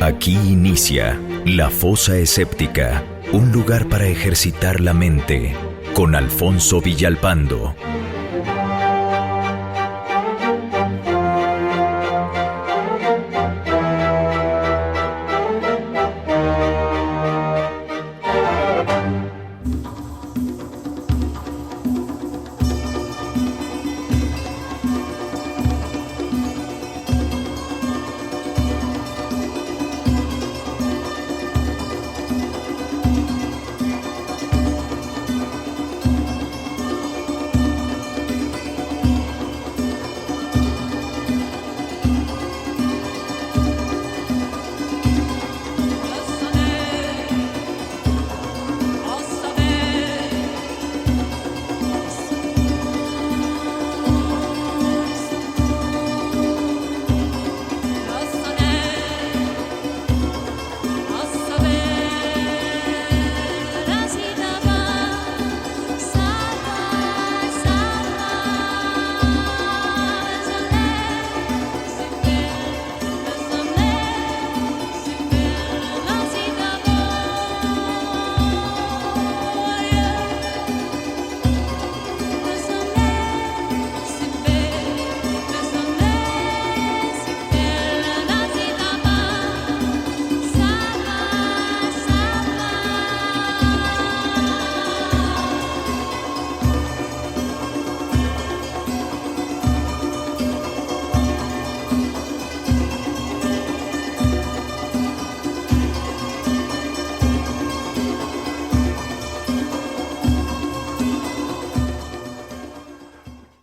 Aquí inicia La Fosa Escéptica, un lugar para ejercitar la mente, con Alfonso Villalpando.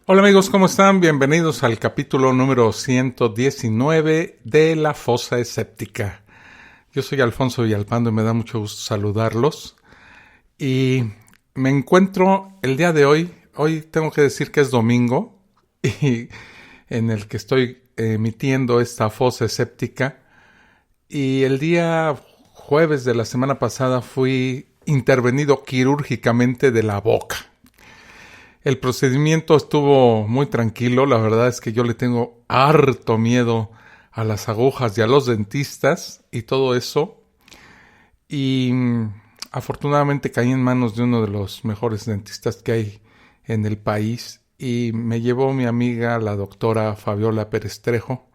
Hola amigos, ¿cómo están? Bienvenidos al capítulo número 119 de La Fosa Escéptica. Yo soy Alfonso Villalpando y me da mucho gusto saludarlos. Y me encuentro el día de hoy tengo que decir que es domingo, y en el que estoy emitiendo esta Fosa Escéptica. Y el día jueves de la semana pasada fui intervenido quirúrgicamente de la boca. El procedimiento estuvo muy tranquilo. La verdad es que yo le tengo harto miedo a las agujas y a los dentistas y todo eso. Y afortunadamente caí en manos de uno de los mejores dentistas que hay en el país. Y me llevó mi amiga, la doctora Fabiola Pérez Trejo.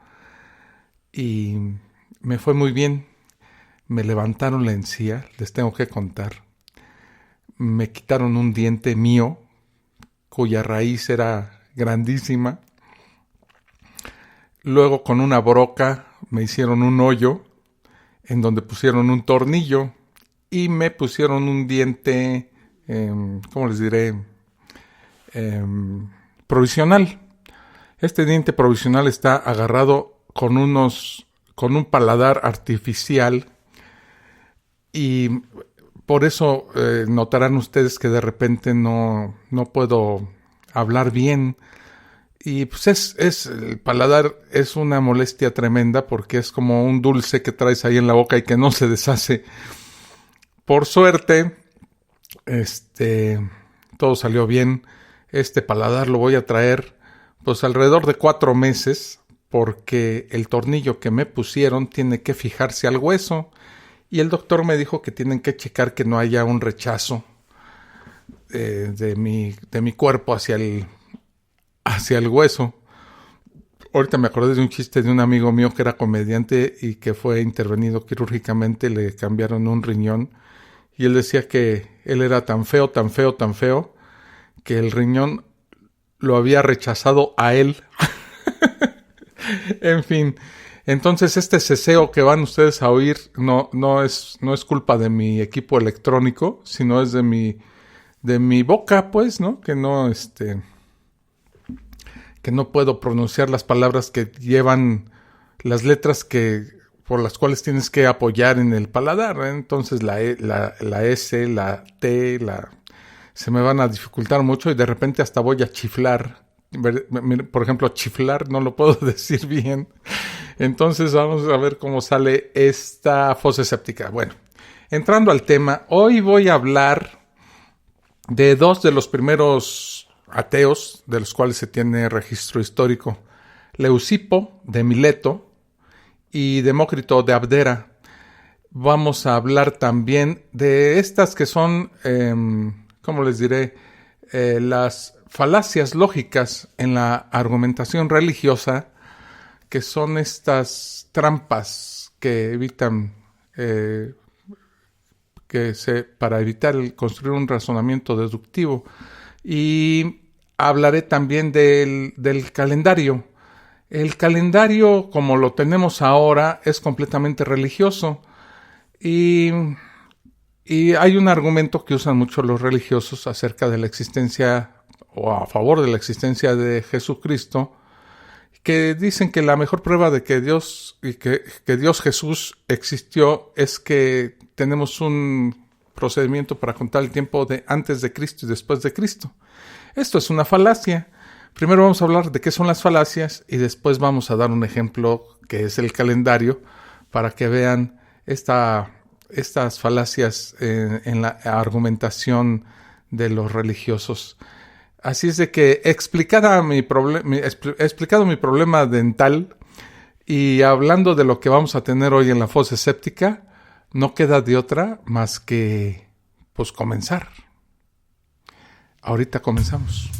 Y me fue muy bien. Me levantaron la encía, les tengo que contar. Me quitaron un diente mío, cuya raíz era grandísima. Luego con una broca me hicieron un hoyo en donde pusieron un tornillo y me pusieron un diente, ¿cómo les diré? Provisional. Este diente provisional está agarrado con un paladar artificial y por eso notarán ustedes que de repente no puedo hablar bien. Y pues el paladar es una molestia tremenda porque es como un dulce que traes ahí en la boca y que no se deshace. Por suerte, todo salió bien. Este paladar lo voy a traer pues alrededor de 4 meses porque el tornillo que me pusieron tiene que fijarse al hueso. Y el doctor me dijo que tienen que checar que no haya un rechazo de mi cuerpo hacia el hueso. Ahorita me acordé de un chiste de un amigo mío que era comediante y que fue intervenido quirúrgicamente, le cambiaron un riñón. Y él decía que él era tan feo, que el riñón lo había rechazado a él. En fin. Entonces este ceseo que van ustedes a oír no es culpa de mi equipo electrónico, sino es de mi boca, pues, ¿no? Que no puedo pronunciar las palabras que llevan las letras por las cuales tienes que apoyar en el paladar, ¿eh? Entonces la S, la T, se me van a dificultar mucho y de repente hasta voy a chiflar. Por ejemplo, chiflar no lo puedo decir bien. Entonces vamos a ver cómo sale esta fosa escéptica. Bueno, entrando al tema, hoy voy a hablar de 2 de los primeros ateos de los cuales se tiene registro histórico. Leucipo de Mileto y Demócrito de Abdera. vamos a hablar también de estas que son, ¿cómo les diré? Las falacias lógicas en la argumentación religiosa, que son estas trampas que evitan, para evitar construir un razonamiento deductivo. Y hablaré también del calendario. El calendario, como lo tenemos ahora, es completamente religioso. Y hay un argumento que usan mucho los religiosos acerca de la existencia, o a favor de la existencia de Jesucristo, que dicen que la mejor prueba de que Dios Jesús existió es que tenemos un procedimiento para contar el tiempo de antes de Cristo y después de Cristo. Esto es una falacia. Primero vamos a hablar de qué son las falacias y después vamos a dar un ejemplo que es el calendario para que vean estas falacias en la argumentación de los religiosos. Así es de que he explicado mi problema dental y hablando de lo que vamos a tener hoy en la fosa escéptica, no queda de otra más que pues comenzar. Ahorita comenzamos.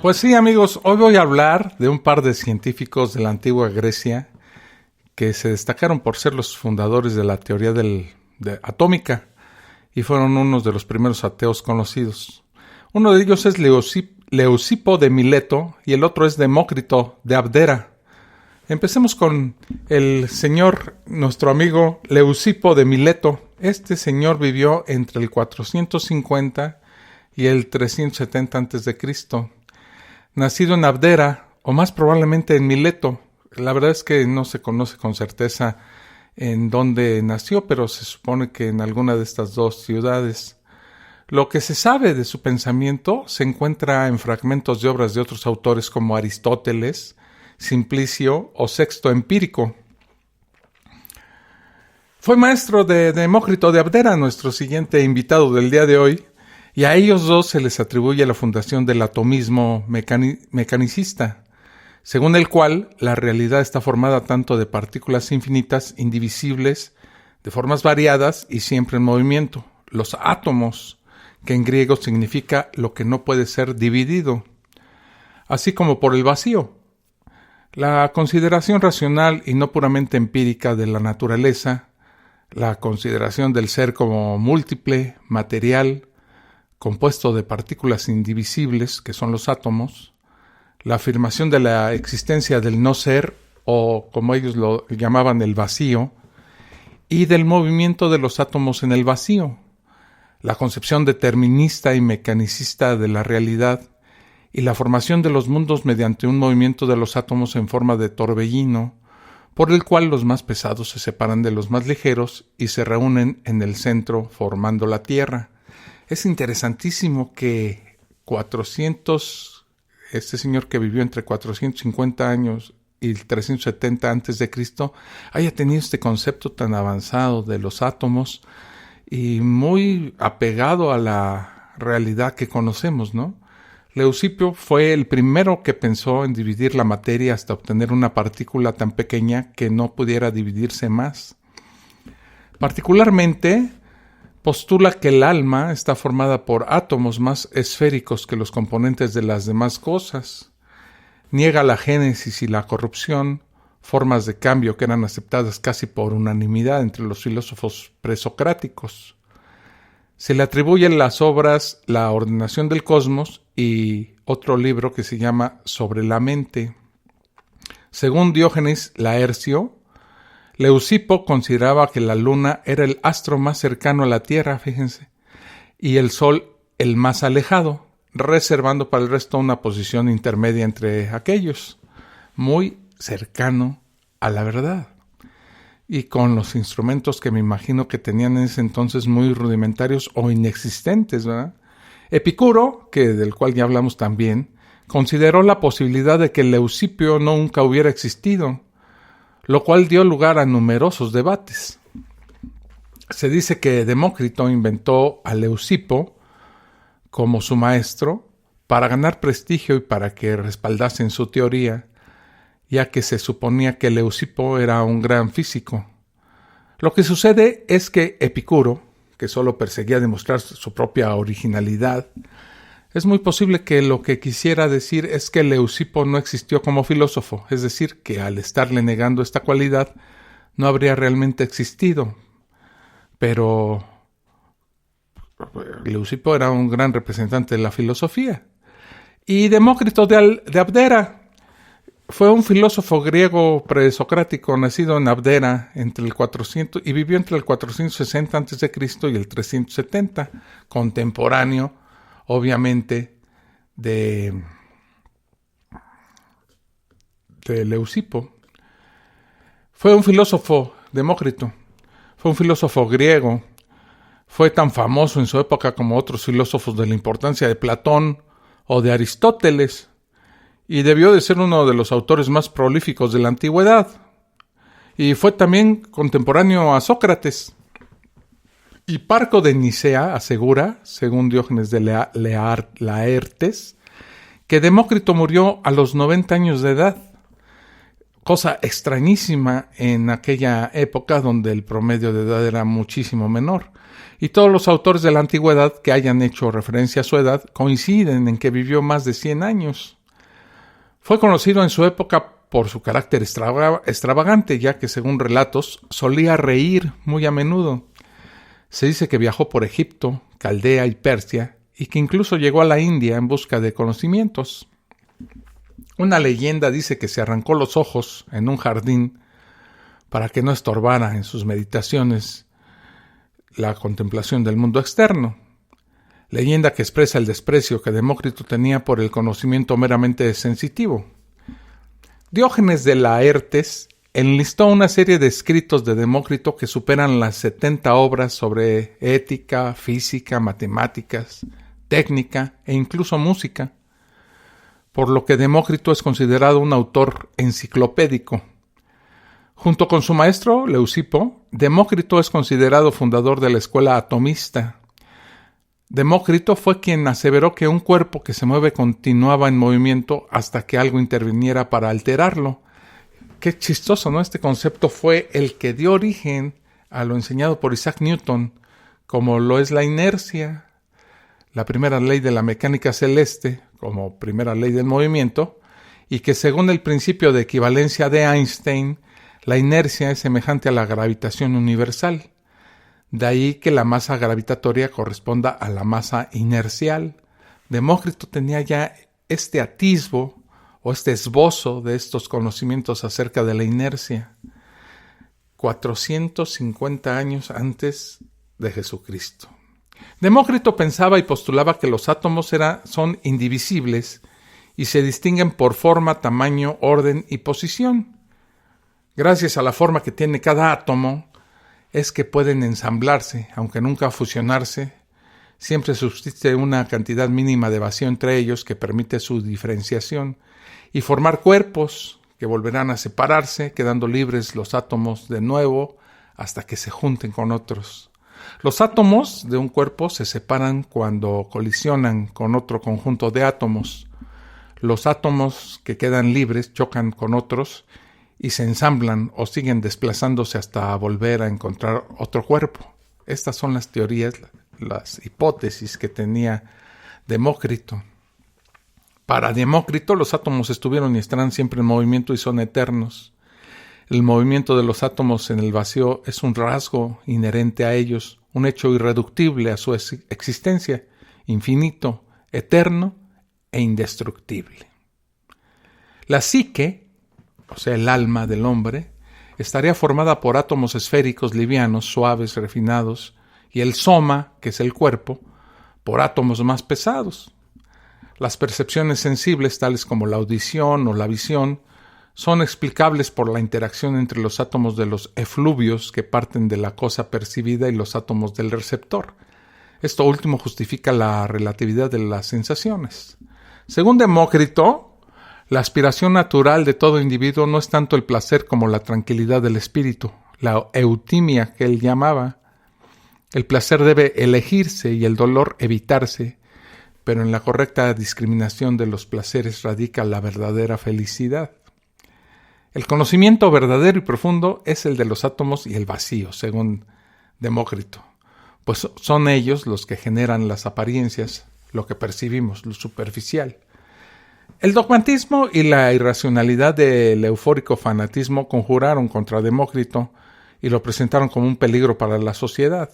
Pues sí, amigos, hoy voy a hablar de un par de científicos de la antigua Grecia que se destacaron por ser los fundadores de la teoría atómica y fueron unos de los primeros ateos conocidos. Uno de ellos es Leucipo de Mileto y el otro es Demócrito de Abdera. Empecemos con el señor, nuestro amigo Leucipo de Mileto. Este señor vivió entre el 450 y el 370 a.C., nacido en Abdera, o más probablemente en Mileto. La verdad es que no se conoce con certeza en dónde nació, pero se supone que en alguna de estas dos ciudades. Lo que se sabe de su pensamiento se encuentra en fragmentos de obras de otros autores como Aristóteles, Simplicio o Sexto Empírico. Fue maestro de Demócrito de Abdera, nuestro siguiente invitado del día de hoy, y a ellos dos se les atribuye la fundación del atomismo mecanicista, según el cual la realidad está formada tanto de partículas infinitas, indivisibles, de formas variadas y siempre en movimiento, los átomos, que en griego significa lo que no puede ser dividido, así como por el vacío. La consideración racional y no puramente empírica de la naturaleza, la consideración del ser como múltiple, material, compuesto de partículas indivisibles, que son los átomos, la afirmación de la existencia del no ser, o como ellos lo llamaban el vacío, y del movimiento de los átomos en el vacío, la concepción determinista y mecanicista de la realidad, y la formación de los mundos mediante un movimiento de los átomos en forma de torbellino, por el cual los más pesados se separan de los más ligeros y se reúnen en el centro formando la Tierra. Es interesantísimo que este señor que vivió entre 450 años y 370 a.C. haya tenido este concepto tan avanzado de los átomos y muy apegado a la realidad que conocemos, ¿no? Leucipo fue el primero que pensó en dividir la materia hasta obtener una partícula tan pequeña que no pudiera dividirse más. Particularmente, postula que el alma está formada por átomos más esféricos que los componentes de las demás cosas. Niega la génesis y la corrupción, formas de cambio que eran aceptadas casi por unanimidad entre los filósofos presocráticos. Se le atribuyen las obras La ordenación del cosmos y otro libro que se llama Sobre la mente. Según Diógenes Laercio, Leucipo consideraba que la luna era el astro más cercano a la Tierra, fíjense, y el Sol el más alejado, reservando para el resto una posición intermedia entre aquellos, muy cercano a la verdad. Y con los instrumentos que me imagino que tenían en ese entonces muy rudimentarios o inexistentes, ¿verdad? Epicuro, del cual ya hablamos también, consideró la posibilidad de que Leucipo nunca hubiera existido, lo cual dio lugar a numerosos debates. Se dice que Demócrito inventó a Leucipo como su maestro para ganar prestigio y para que respaldasen su teoría, ya que se suponía que Leucipo era un gran físico. Lo que sucede es que Epicuro, que solo perseguía demostrar su propia originalidad, es muy posible que lo que quisiera decir es que Leucipo no existió como filósofo, es decir, que al estarle negando esta cualidad no habría realmente existido. Pero Leucipo era un gran representante de la filosofía. Y Demócrito de Abdera fue un filósofo griego presocrático nacido en Abdera entre el 400 y vivió entre el 460 a.C. y el 370, contemporáneo, obviamente, de Leucipo. Fue un filósofo, Demócrito, fue un filósofo griego, fue tan famoso en su época como otros filósofos de la importancia de Platón o de Aristóteles, y debió de ser uno de los autores más prolíficos de la antigüedad. Y fue también contemporáneo a Sócrates. Hiparco de Nicea asegura, según Diógenes de Laertes, que Demócrito murió a los 90 años de edad, cosa extrañísima en aquella época donde el promedio de edad era muchísimo menor. Y todos los autores de la antigüedad que hayan hecho referencia a su edad coinciden en que vivió más de 100 años. Fue conocido en su época por su carácter extravagante, ya que, según relatos, solía reír muy a menudo. Se dice que viajó por Egipto, Caldea y Persia, y que incluso llegó a la India en busca de conocimientos. Una leyenda dice que se arrancó los ojos en un jardín para que no estorbara en sus meditaciones la contemplación del mundo externo. Leyenda que expresa el desprecio que Demócrito tenía por el conocimiento meramente sensitivo. Diógenes de Laertes enlistó una serie de escritos de Demócrito que superan las 70 obras sobre ética, física, matemáticas, técnica e incluso música, por lo que Demócrito es considerado un autor enciclopédico. Junto con su maestro, Leucipo, Demócrito es considerado fundador de la escuela atomista. Demócrito fue quien aseveró que un cuerpo que se mueve continuaba en movimiento hasta que algo interviniera para alterarlo. Qué chistoso, ¿no? Este concepto fue el que dio origen a lo enseñado por Isaac Newton, como lo es la inercia, la primera ley de la mecánica celeste, como primera ley del movimiento, y que según el principio de equivalencia de Einstein, la inercia es semejante a la gravitación universal. De ahí que la masa gravitatoria corresponda a la masa inercial. Demócrito tenía ya este atisbo o este esbozo de estos conocimientos acerca de la inercia 450 años antes de Jesucristo. Demócrito pensaba y postulaba que los átomos son indivisibles y se distinguen por forma, tamaño, orden y posición. Gracias a la forma que tiene cada átomo, es que pueden ensamblarse, aunque nunca fusionarse. Siempre subsiste una cantidad mínima de vacío entre ellos que permite su diferenciación y formar cuerpos que volverán a separarse, quedando libres los átomos de nuevo hasta que se junten con otros. Los átomos de un cuerpo se separan cuando colisionan con otro conjunto de átomos. Los átomos que quedan libres chocan con otros y se ensamblan o siguen desplazándose hasta volver a encontrar otro cuerpo. Estas son las teorías, las hipótesis que tenía Demócrito. Para Demócrito, los átomos estuvieron y estarán siempre en movimiento y son eternos. El movimiento de los átomos en el vacío es un rasgo inherente a ellos, un hecho irreductible a su existencia, infinito, eterno e indestructible. La psique, o sea, el alma del hombre, estaría formada por átomos esféricos livianos, suaves, refinados, y el soma, que es el cuerpo, por átomos más pesados. Las percepciones sensibles, tales como la audición o la visión, son explicables por la interacción entre los átomos de los efluvios que parten de la cosa percibida y los átomos del receptor. Esto último justifica la relatividad de las sensaciones. Según Demócrito, la aspiración natural de todo individuo no es tanto el placer como la tranquilidad del espíritu, la eutimia que él llamaba. El placer debe elegirse y el dolor evitarse, pero en la correcta discriminación de los placeres radica la verdadera felicidad. El conocimiento verdadero y profundo es el de los átomos y el vacío, según Demócrito, pues son ellos los que generan las apariencias, lo que percibimos, lo superficial. El dogmatismo y la irracionalidad del eufórico fanatismo conjuraron contra Demócrito y lo presentaron como un peligro para la sociedad,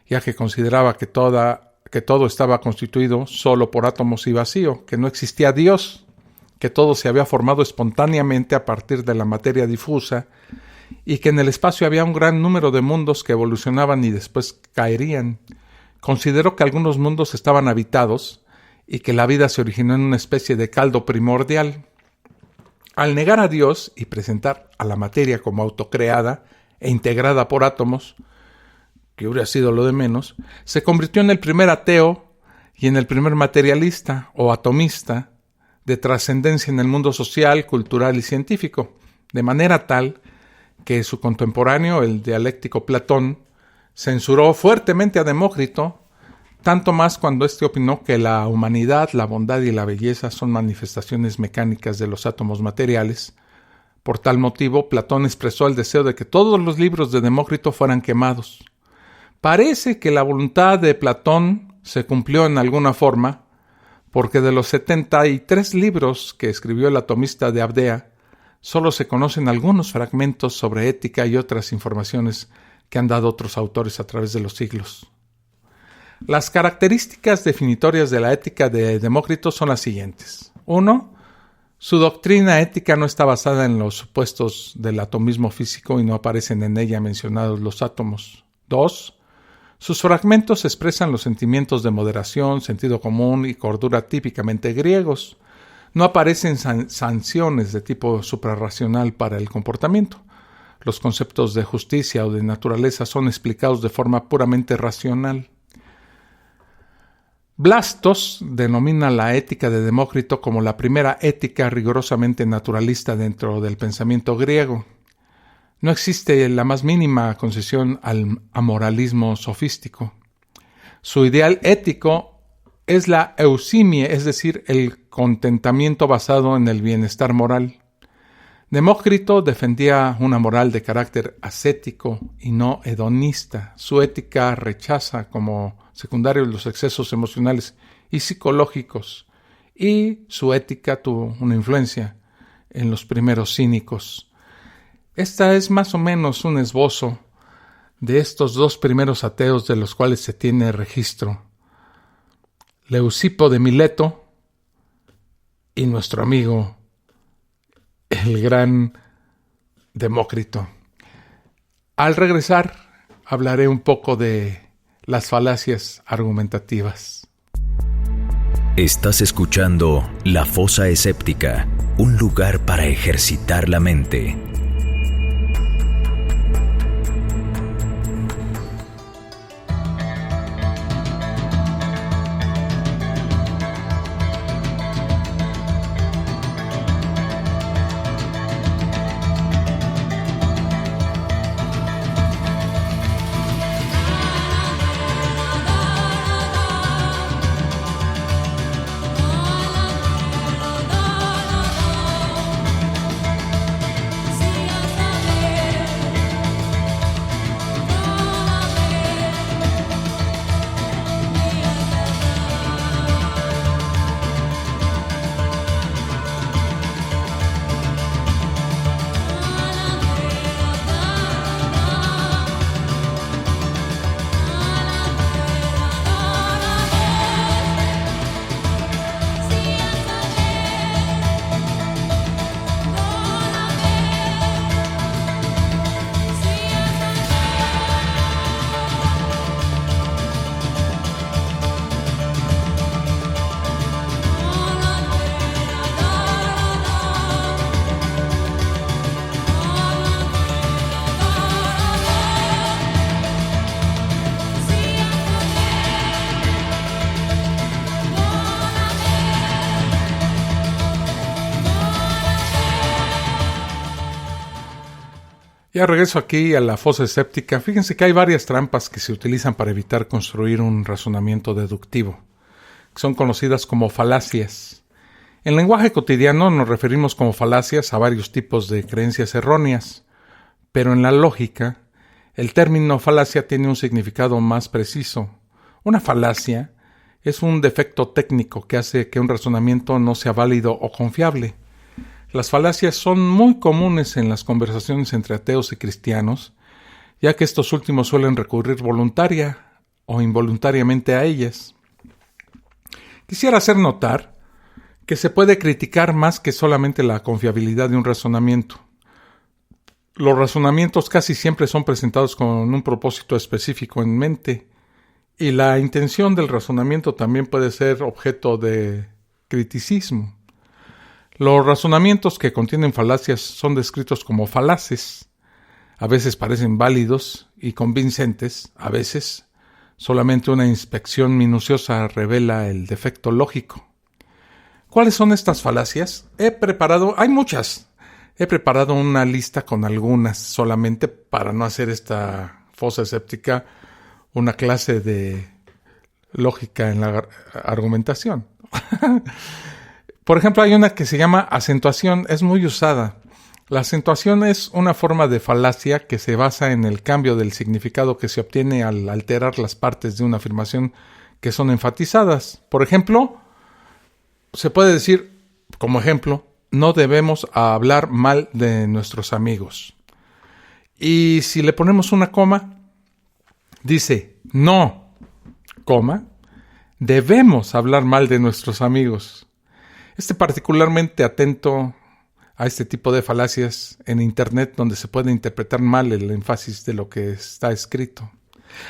ya que consideraba que todo estaba constituido solo por átomos y vacío, que no existía Dios, que todo se había formado espontáneamente a partir de la materia difusa y que en el espacio había un gran número de mundos que evolucionaban y después caerían. Consideró que algunos mundos estaban habitados y que la vida se originó en una especie de caldo primordial. Al negar a Dios y presentar a la materia como autocreada e integrada por átomos, que hubiera sido lo de menos, se convirtió en el primer ateo y en el primer materialista o atomista de trascendencia en el mundo social, cultural y científico, de manera tal que su contemporáneo, el dialéctico Platón, censuró fuertemente a Demócrito, tanto más cuando éste opinó que la humanidad, la bondad y la belleza son manifestaciones mecánicas de los átomos materiales. Por tal motivo, Platón expresó el deseo de que todos los libros de Demócrito fueran quemados. Parece que la voluntad de Platón se cumplió en alguna forma, porque de los 73 libros que escribió el atomista de Abdea, solo se conocen algunos fragmentos sobre ética y otras informaciones que han dado otros autores a través de los siglos. Las características definitorias de la ética de Demócrito son las siguientes. 1. Su doctrina ética no está basada en los supuestos del atomismo físico y no aparecen en ella mencionados los átomos. 2. Sus fragmentos expresan los sentimientos de moderación, sentido común y cordura típicamente griegos. No aparecen sanciones de tipo suprarracional para el comportamiento. Los conceptos de justicia o de naturaleza son explicados de forma puramente racional. Blastos denomina la ética de Demócrito como la primera ética rigurosamente naturalista dentro del pensamiento griego. No existe la más mínima concesión al amoralismo sofístico. Su ideal ético es la eusimie, es decir, el contentamiento basado en el bienestar moral. Demócrito defendía una moral de carácter ascético y no hedonista. Su ética rechaza como secundarios los excesos emocionales y psicológicos, y su ética tuvo una influencia en los primeros cínicos. Esta es más o menos un esbozo de estos dos primeros ateos de los cuales se tiene registro: Leucipo de Mileto y nuestro amigo el gran Demócrito. Al regresar hablaré un poco de las falacias argumentativas. Estás escuchando La Fosa Escéptica, un lugar para ejercitar la mente. Sí. Ya regreso aquí a la fosa escéptica. Fíjense que hay varias trampas que se utilizan para evitar construir un razonamiento deductivo, que son conocidas como falacias. En lenguaje cotidiano nos referimos como falacias a varios tipos de creencias erróneas, pero en la lógica, el término falacia tiene un significado más preciso. Una falacia es un defecto técnico que hace que un razonamiento no sea válido o confiable. Las falacias son muy comunes en las conversaciones entre ateos y cristianos, ya que estos últimos suelen recurrir voluntaria o involuntariamente a ellas. Quisiera hacer notar que se puede criticar más que solamente la confiabilidad de un razonamiento. Los razonamientos casi siempre son presentados con un propósito específico en mente, y la intención del razonamiento también puede ser objeto de criticismo. Los razonamientos que contienen falacias son descritos como falaces. A veces parecen válidos y convincentes, a veces solamente una inspección minuciosa revela el defecto lógico. ¿Cuáles son estas falacias? Hay muchas. He preparado una lista con algunas solamente para no hacer esta fosa escéptica una clase de lógica en la argumentación. Por ejemplo, hay una que se llama acentuación, es muy usada. La acentuación es una forma de falacia que se basa en el cambio del significado que se obtiene al alterar las partes de una afirmación que son enfatizadas. Por ejemplo, se puede decir, como ejemplo, no debemos hablar mal de nuestros amigos. Y si le ponemos una coma, dice, no, coma, debemos hablar mal de nuestros amigos. Particularmente atento a este tipo de falacias en Internet, donde se puede interpretar mal el énfasis de lo que está escrito.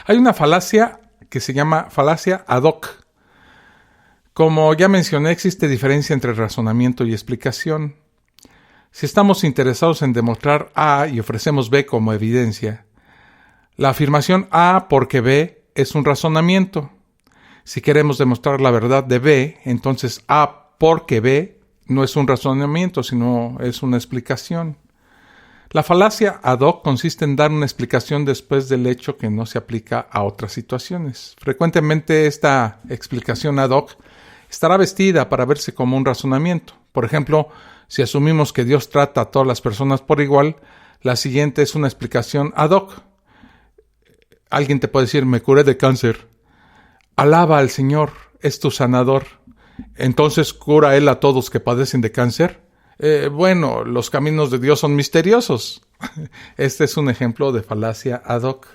Hay una falacia que se llama falacia ad hoc. Como ya mencioné, existe diferencia entre razonamiento y explicación. Si estamos interesados en demostrar A y ofrecemos B como evidencia, la afirmación A porque B es un razonamiento. Si queremos demostrar la verdad de B, entonces A porque B no es un razonamiento, sino es una explicación. La falacia ad hoc consiste en dar una explicación después del hecho que no se aplica a otras situaciones. Frecuentemente esta explicación ad hoc estará vestida para verse como un razonamiento. Por ejemplo, si asumimos que Dios trata a todas las personas por igual, la siguiente es una explicación ad hoc. Alguien te puede decir, me curé de cáncer. Alaba al Señor, es tu sanador. Entonces, ¿cura Él a todos que padecen de cáncer? Bueno, los caminos de Dios son misteriosos. Este es un ejemplo de falacia ad hoc.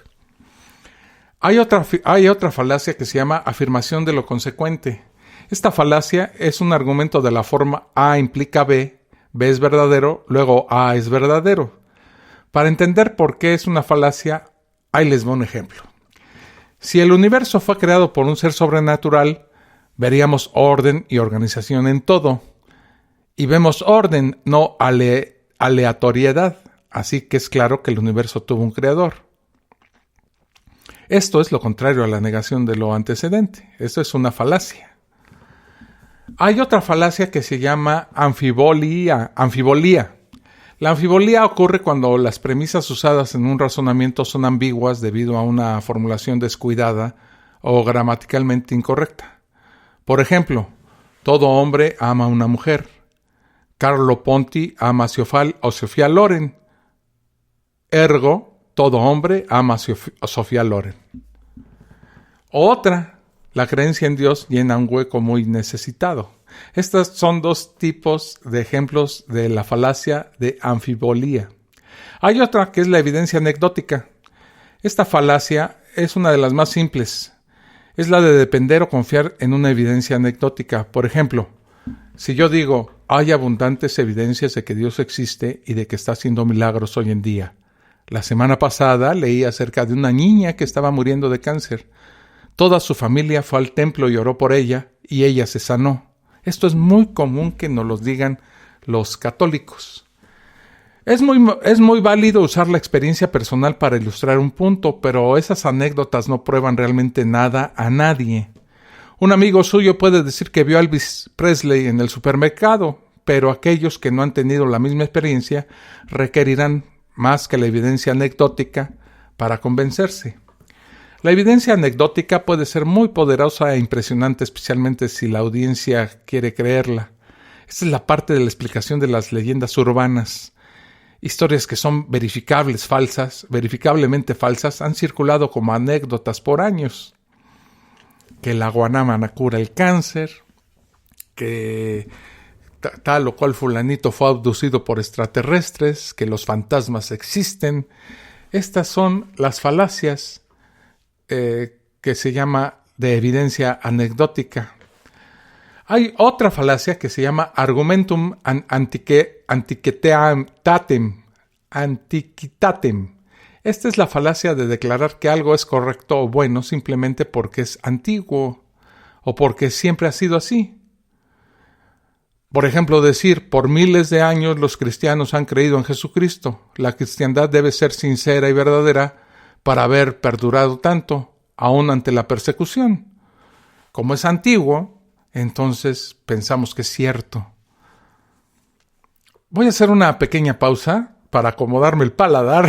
Hay otra falacia que se llama afirmación de lo consecuente. Esta falacia es un argumento de la forma A implica B, B es verdadero, luego A es verdadero. Para entender por qué es una falacia, ahí les va un ejemplo. Si el universo fue creado por un ser sobrenatural, veríamos orden y organización en todo. Y vemos orden, no aleatoriedad. Así que es claro que el universo tuvo un creador. Esto es lo contrario a la negación de lo antecedente. Esto es una falacia. Hay otra falacia que se llama anfibolía. La anfibolía ocurre cuando las premisas usadas en un razonamiento son ambiguas debido a una formulación descuidada o gramaticalmente incorrecta. Por ejemplo, todo hombre ama a una mujer. Carlo Ponti ama a Sofía Loren. Ergo, todo hombre ama a Sofía Loren. Otra, la creencia en Dios llena un hueco muy necesitado. Estos son dos tipos de ejemplos de la falacia de anfibolía. Hay otra que es la evidencia anecdótica. Esta falacia es una de las más simples. Es la de depender o confiar en una evidencia anecdótica. Por ejemplo, si yo digo, hay abundantes evidencias de que Dios existe y de que está haciendo milagros hoy en día. La semana pasada leí acerca de una niña que estaba muriendo de cáncer. Toda su familia fue al templo y oró por ella, y ella se sanó. Esto es muy común que nos lo digan los católicos. Es muy válido usar la experiencia personal para ilustrar un punto, pero esas anécdotas no prueban realmente nada a nadie. Un amigo suyo puede decir que vio a Elvis Presley en el supermercado, pero aquellos que no han tenido la misma experiencia requerirán más que la evidencia anecdótica para convencerse. La evidencia anecdótica puede ser muy poderosa e impresionante, especialmente si la audiencia quiere creerla. Esta es la parte de la explicación de las leyendas urbanas. Historias que son verificablemente falsas, han circulado como anécdotas por años. Que la guanábana cura el cáncer, que tal o cual fulanito fue abducido por extraterrestres, que los fantasmas existen. Estas son las falacias que se llama de evidencia anecdótica. Hay otra falacia que se llama argumentum antiquitatem. Esta es la falacia de declarar que algo es correcto o bueno simplemente porque es antiguo o porque siempre ha sido así. Por ejemplo, decir, por miles de años los cristianos han creído en Jesucristo. La cristiandad debe ser sincera y verdadera para haber perdurado tanto, aún ante la persecución. Como es antiguo, entonces pensamos que es cierto. Voy a hacer una pequeña pausa para acomodarme el paladar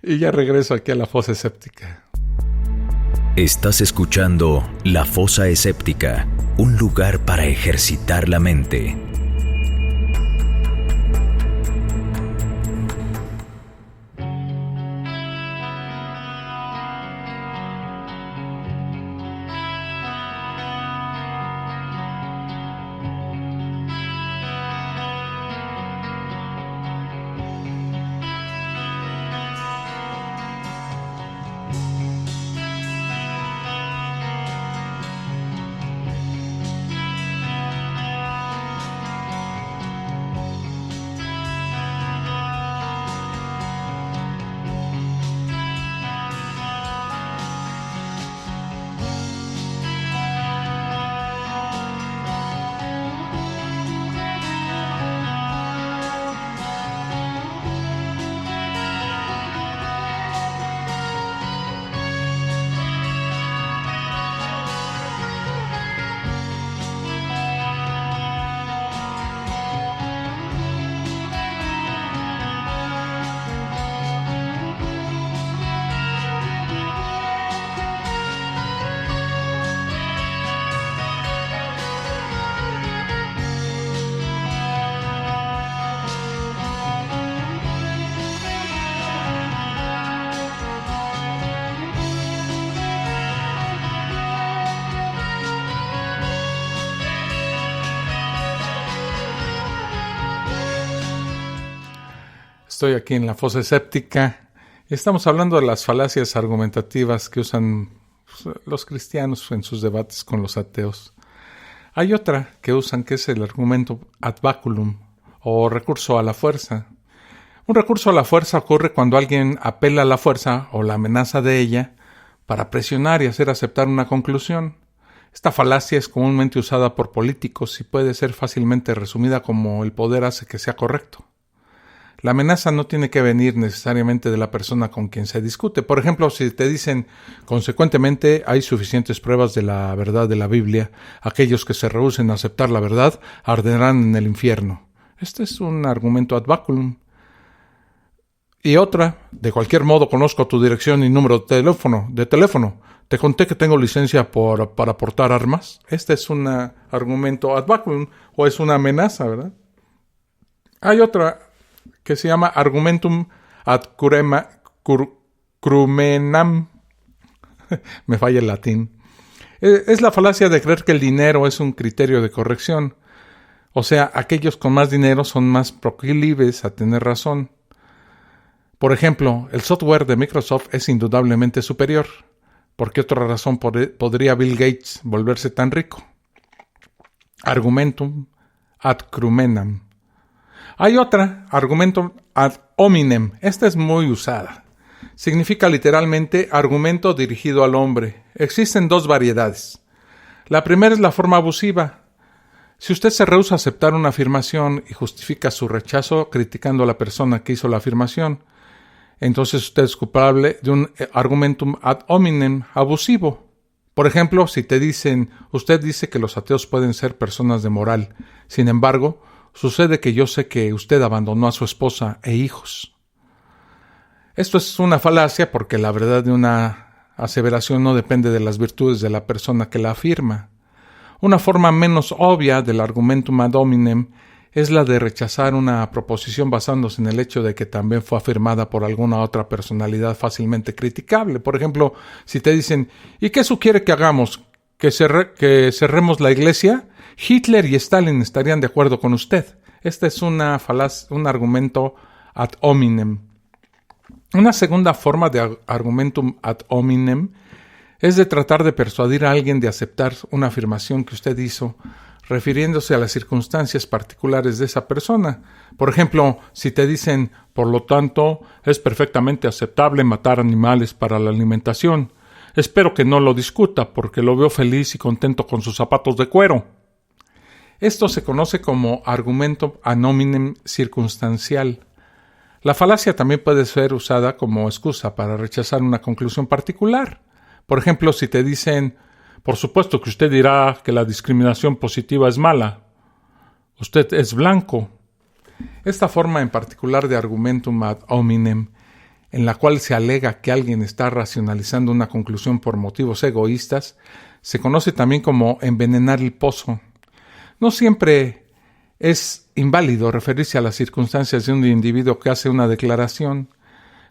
y ya regreso aquí a la fosa escéptica. Estás escuchando La Fosa Escéptica, un lugar para ejercitar la mente. Estoy aquí en la fosa escéptica y estamos hablando de las falacias argumentativas que usan los cristianos en sus debates con los ateos. Hay otra que usan que es el argumento ad baculum o recurso a la fuerza. Un recurso a la fuerza ocurre cuando alguien apela a la fuerza o la amenaza de ella para presionar y hacer aceptar una conclusión. Esta falacia es comúnmente usada por políticos y puede ser fácilmente resumida como el poder hace que sea correcto. La amenaza no tiene que venir necesariamente de la persona con quien se discute. Por ejemplo, si te dicen, consecuentemente, hay suficientes pruebas de la verdad de la Biblia, aquellos que se rehúsen a aceptar la verdad arderán en el infierno. Este es un argumento ad baculum. Y otra, de cualquier modo conozco tu dirección y número de teléfono. Te conté que tengo licencia para portar armas. Este es un argumento ad baculum o es una amenaza, ¿verdad? Hay otra que se llama argumentum ad crumenam. Me falla el latín. Es la falacia de creer que el dinero es un criterio de corrección. O sea, aquellos con más dinero son más proclives a tener razón. Por ejemplo, el software de Microsoft es indudablemente superior. ¿Por qué otra razón podría Bill Gates volverse tan rico? Argumentum ad crumenam. Hay otra, argumentum ad hominem. Esta es muy usada. Significa literalmente argumento dirigido al hombre. Existen dos variedades. La primera es la forma abusiva. Si usted se rehúsa a aceptar una afirmación y justifica su rechazo criticando a la persona que hizo la afirmación, entonces usted es culpable de un argumentum ad hominem abusivo. Por ejemplo, si te dicen, usted dice que los ateos pueden ser personas de moral. Sin embargo, Sucede que yo sé que usted abandonó a su esposa e hijos. Esto es una falacia porque la verdad de una aseveración no depende de las virtudes de la persona que la afirma. Una forma menos obvia del argumentum ad hominem es la de rechazar una proposición basándose en el hecho de que también fue afirmada por alguna otra personalidad fácilmente criticable. Por ejemplo, si te dicen, ¿y qué sugiere que hagamos? ¿Que cerremos la iglesia? Hitler y Stalin estarían de acuerdo con usted. Este es un argumento ad hominem. Una segunda forma de argumentum ad hominem es de tratar de persuadir a alguien de aceptar una afirmación que usted hizo, refiriéndose a las circunstancias particulares de esa persona. Por ejemplo, si te dicen, por lo tanto, es perfectamente aceptable matar animales para la alimentación. Espero que no lo discuta, porque lo veo feliz y contento con sus zapatos de cuero. Esto se conoce como argumentum ad hominem circunstancial. La falacia también puede ser usada como excusa para rechazar una conclusión particular. Por ejemplo, si te dicen, por supuesto que usted dirá que la discriminación positiva es mala. Usted es blanco. Esta forma en particular de argumentum ad hominem, en la cual se alega que alguien está racionalizando una conclusión por motivos egoístas, se conoce también como envenenar el pozo. No siempre es inválido referirse a las circunstancias de un individuo que hace una declaración.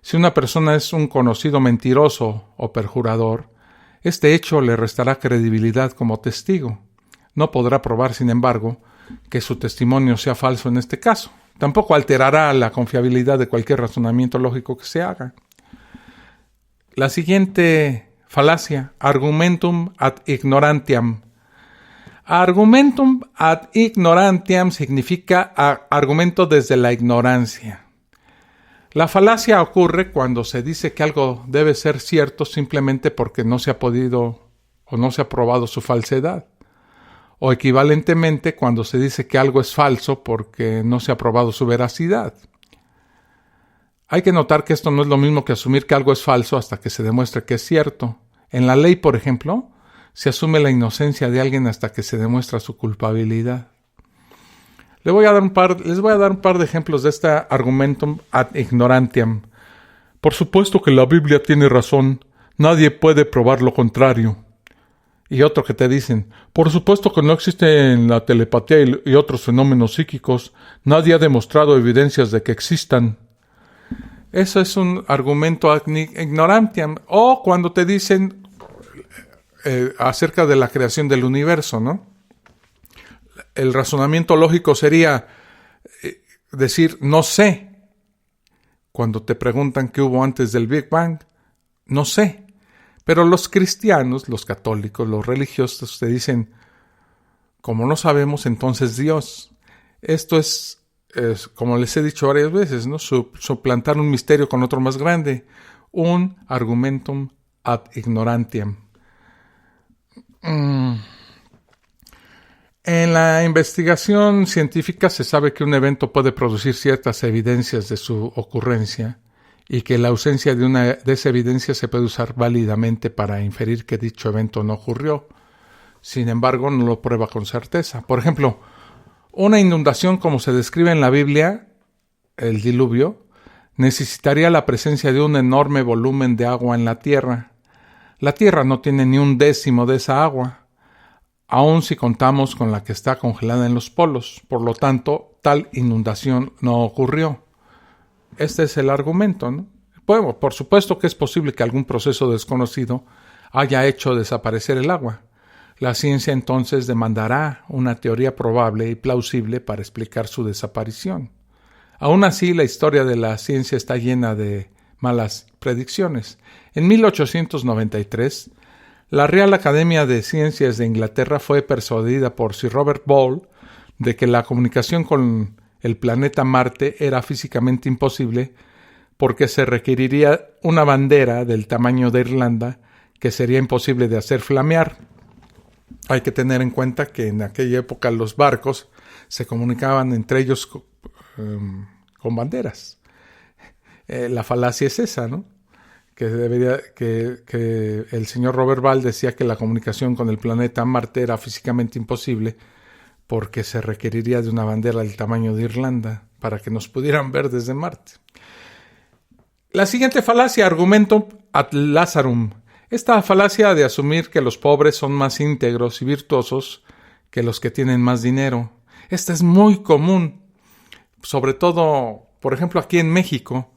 Si una persona es un conocido mentiroso o perjurador, este hecho le restará credibilidad como testigo. No podrá probar, sin embargo, que su testimonio sea falso en este caso. Tampoco alterará la confiabilidad de cualquier razonamiento lógico que se haga. La siguiente falacia, argumentum ad ignorantiam. Argumentum ad ignorantiam significa argumento desde la ignorancia. La falacia ocurre cuando se dice que algo debe ser cierto simplemente porque no se ha podido o no se ha probado su falsedad. O equivalentemente cuando se dice que algo es falso porque no se ha probado su veracidad. Hay que notar que esto no es lo mismo que asumir que algo es falso hasta que se demuestre que es cierto. En la ley, por ejemplo, se asume la inocencia de alguien hasta que se demuestra su culpabilidad. Les voy a dar un par de ejemplos de este argumentum ad ignorantiam. Por supuesto que la Biblia tiene razón. Nadie puede probar lo contrario. Y otro que te dicen, por supuesto que no existen la telepatía y otros fenómenos psíquicos. Nadie ha demostrado evidencias de que existan. Eso es un argumento ad ignorantiam. O cuando te dicen acerca de la creación del universo, ¿no? El razonamiento lógico sería decir, no sé. Cuando te preguntan qué hubo antes del Big Bang, no sé. Pero los cristianos, los católicos, los religiosos te dicen, como no sabemos, entonces Dios. Esto es como les he dicho varias veces, ¿no? Suplantar un misterio con otro más grande. Un argumentum ad ignorantiam. En la investigación científica se sabe que un evento puede producir ciertas evidencias de su ocurrencia y que la ausencia de esa evidencia se puede usar válidamente para inferir que dicho evento no ocurrió. Sin embargo, no lo prueba con certeza. Por ejemplo, una inundación como se describe en la Biblia, el diluvio, necesitaría la presencia de un enorme volumen de agua en la tierra. La tierra no tiene ni un décimo de esa agua, aun si contamos con la que está congelada en los polos. Por lo tanto, tal inundación no ocurrió. Este es el argumento, ¿no? Bueno, por supuesto que es posible que algún proceso desconocido haya hecho desaparecer el agua. La ciencia entonces demandará una teoría probable y plausible para explicar su desaparición. Aún así, la historia de la ciencia está llena de malas predicciones. En 1893, la Real Academia de Ciencias de Inglaterra fue persuadida por Sir Robert Ball de que la comunicación con el planeta Marte era físicamente imposible porque se requeriría una bandera del tamaño de Irlanda que sería imposible de hacer flamear. Hay que tener en cuenta que en aquella época los barcos se comunicaban entre ellos con banderas. La falacia es esa, ¿no? Que el señor Robert Ball decía que la comunicación con el planeta Marte era físicamente imposible porque se requeriría de una bandera del tamaño de Irlanda para que nos pudieran ver desde Marte. La siguiente falacia, argumentum ad Lazarum. Esta falacia de asumir que los pobres son más íntegros y virtuosos que los que tienen más dinero. Esta es muy común, sobre todo, por ejemplo, aquí en México,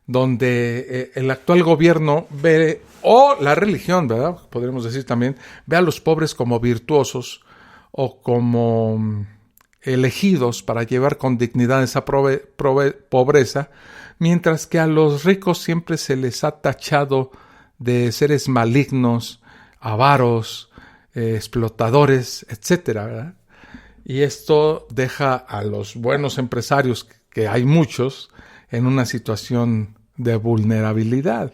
donde el actual gobierno ve, o la religión, ¿verdad? Podríamos decir también, ve a los pobres como virtuosos o como elegidos para llevar con dignidad esa pobreza, mientras que a los ricos siempre se les ha tachado de seres malignos, avaros, explotadores, etcétera, ¿verdad? Y esto deja a los buenos empresarios, que hay muchos, en una situación de vulnerabilidad.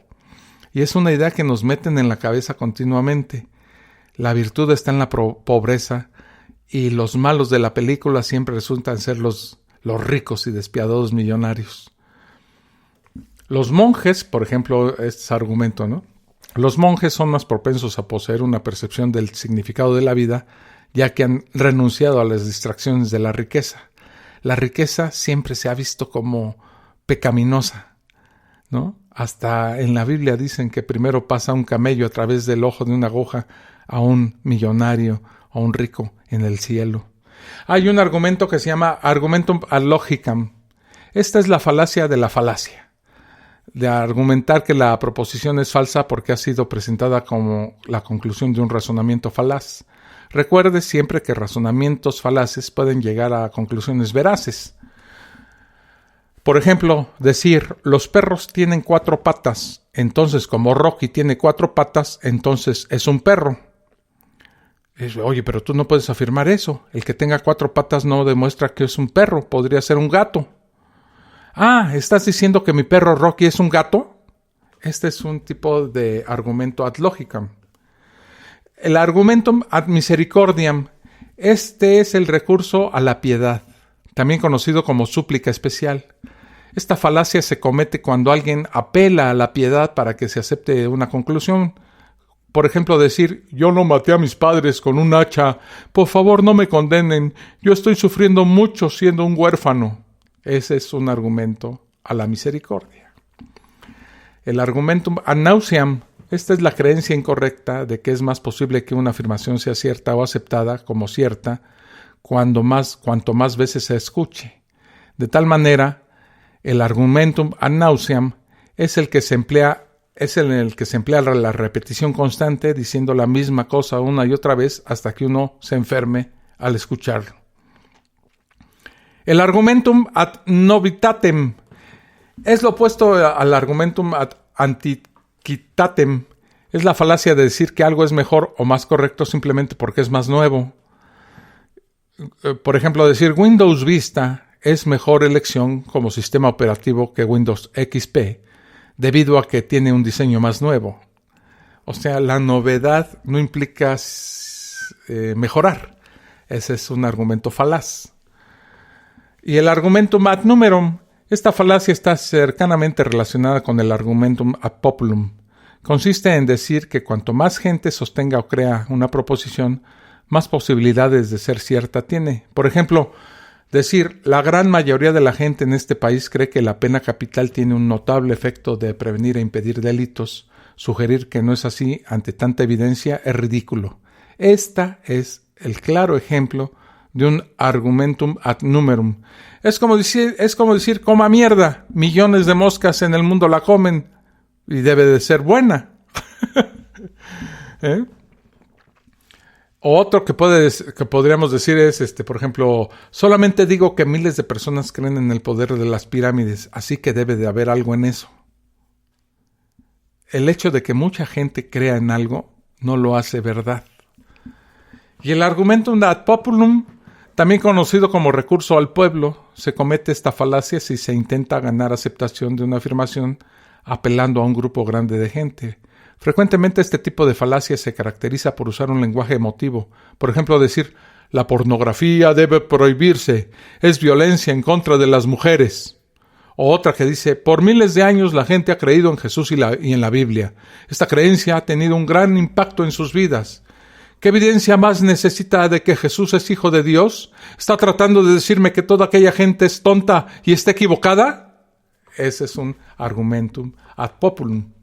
Y es una idea que nos meten en la cabeza continuamente. La virtud está en la pobreza y los malos de la película siempre resultan ser los ricos y despiadados millonarios. Los monjes, por ejemplo, este es argumento, ¿no? Los monjes son más propensos a poseer una percepción del significado de la vida, ya que han renunciado a las distracciones de la riqueza. La riqueza siempre se ha visto como pecaminosa, ¿no? Hasta en la Biblia dicen que primero pasa un camello a través del ojo de una aguja a un millonario, a un rico en el cielo. Hay un argumento que se llama argumentum ad logicam. Esta es la falacia de la falacia, de argumentar que la proposición es falsa porque ha sido presentada como la conclusión de un razonamiento falaz. Recuerde siempre que razonamientos falaces pueden llegar a conclusiones veraces. Por ejemplo, decir, los perros tienen 4 patas, entonces como Rocky tiene 4 patas, entonces es un perro. Oye, pero tú no puedes afirmar eso. El que tenga 4 patas no demuestra que es un perro, podría ser un gato. Ah, ¿estás diciendo que mi perro Rocky es un gato? Este es un tipo de argumento ad logicam. El argumentum ad misericordiam. Este es el recurso a la piedad, también conocido como súplica especial. Esta falacia se comete cuando alguien apela a la piedad para que se acepte una conclusión. Por ejemplo, decir, yo no maté a mis padres con un hacha, por favor no me condenen, yo estoy sufriendo mucho siendo un huérfano. Ese es un argumento a la misericordia. El argumentum ad nauseam. Esta es la creencia incorrecta de que es más posible que una afirmación sea cierta o aceptada como cierta cuanto más veces se escuche. De tal manera, el argumentum ad nauseam es en el que se emplea la repetición constante diciendo la misma cosa una y otra vez hasta que uno se enferme al escucharlo. El argumentum ad novitatem es lo opuesto al argumentum ad antiquitatem. Es la falacia de decir que algo es mejor o más correcto simplemente porque es más nuevo. Por ejemplo, decir Windows Vista es mejor elección como sistema operativo que Windows XP, debido a que tiene un diseño más nuevo. O sea, la novedad no implica mejorar. Ese es un argumento falaz. Y el argumentum ad numerum. Esta falacia está cercanamente relacionada con el argumentum ad populum. Consiste en decir que cuanto más gente sostenga o crea una proposición, más posibilidades de ser cierta tiene. Por ejemplo, decir, la gran mayoría de la gente en este país cree que la pena capital tiene un notable efecto de prevenir e impedir delitos. Sugerir que no es así ante tanta evidencia es ridículo. Esta es el claro ejemplo de un argumentum ad numerum. Es como decir, coma mierda, millones de moscas en el mundo la comen y debe de ser buena. Otro que podríamos decir es, por ejemplo, solamente digo que miles de personas creen en el poder de las pirámides, así que debe de haber algo en eso. El hecho de que mucha gente crea en algo no lo hace verdad. Y el argumentum ad populum, también conocido como recurso al pueblo, se comete esta falacia si se intenta ganar aceptación de una afirmación apelando a un grupo grande de gente. Frecuentemente este tipo de falacia se caracteriza por usar un lenguaje emotivo. Por ejemplo, decir, la pornografía debe prohibirse, es violencia en contra de las mujeres. O otra que dice, por miles de años la gente ha creído en Jesús y en la Biblia. Esta creencia ha tenido un gran impacto en sus vidas. ¿Qué evidencia más necesita de que Jesús es hijo de Dios? ¿Está tratando de decirme que toda aquella gente es tonta y está equivocada? Ese es un argumentum ad populum,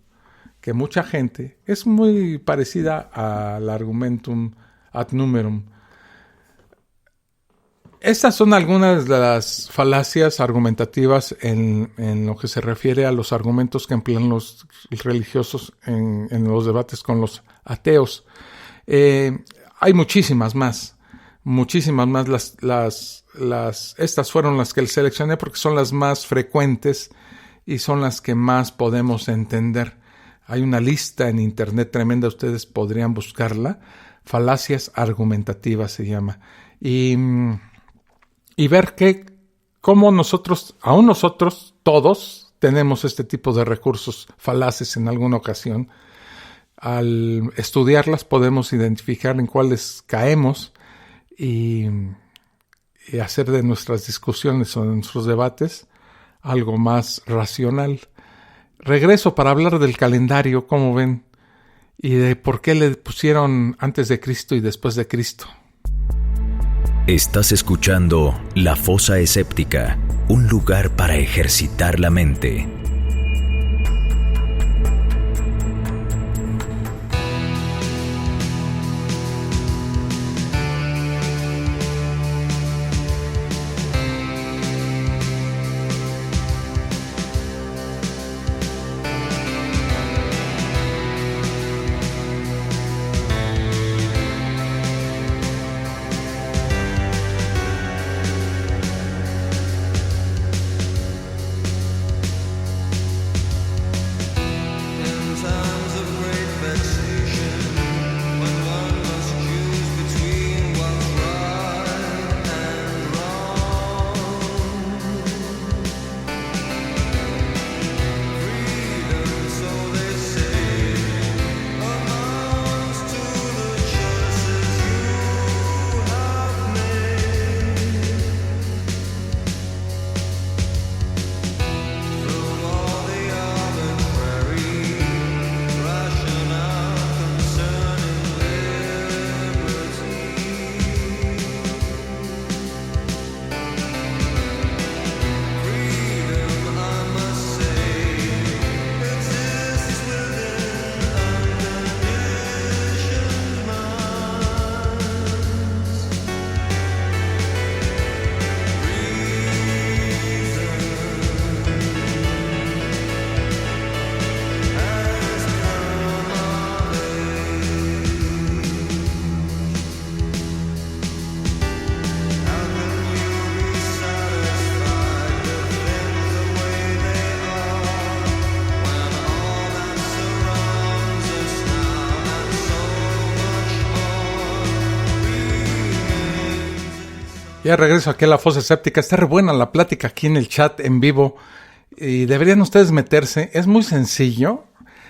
que mucha gente es muy parecida al argumentum ad numerum. Estas son algunas de las falacias argumentativas en lo que se refiere a los argumentos que emplean los religiosos en los debates con los ateos. Hay muchísimas más. Estas fueron las que seleccioné porque son las más frecuentes y son las que más podemos entender. Hay una lista en internet tremenda, ustedes podrían buscarla. Falacias argumentativas se llama. Y ver cómo nosotros todos tenemos este tipo de recursos falaces en alguna ocasión. Al estudiarlas podemos identificar en cuáles caemos y hacer de nuestras discusiones o de nuestros debates algo más racional. Regreso para hablar del calendario, ¿cómo ven? Y de por qué le pusieron antes de Cristo y después de Cristo. Estás escuchando La Fosa Escéptica, un lugar para ejercitar la mente. Ya regreso aquí a La Fosa Escéptica. Está re buena la plática aquí en el chat en vivo. Y deberían ustedes meterse. Es muy sencillo.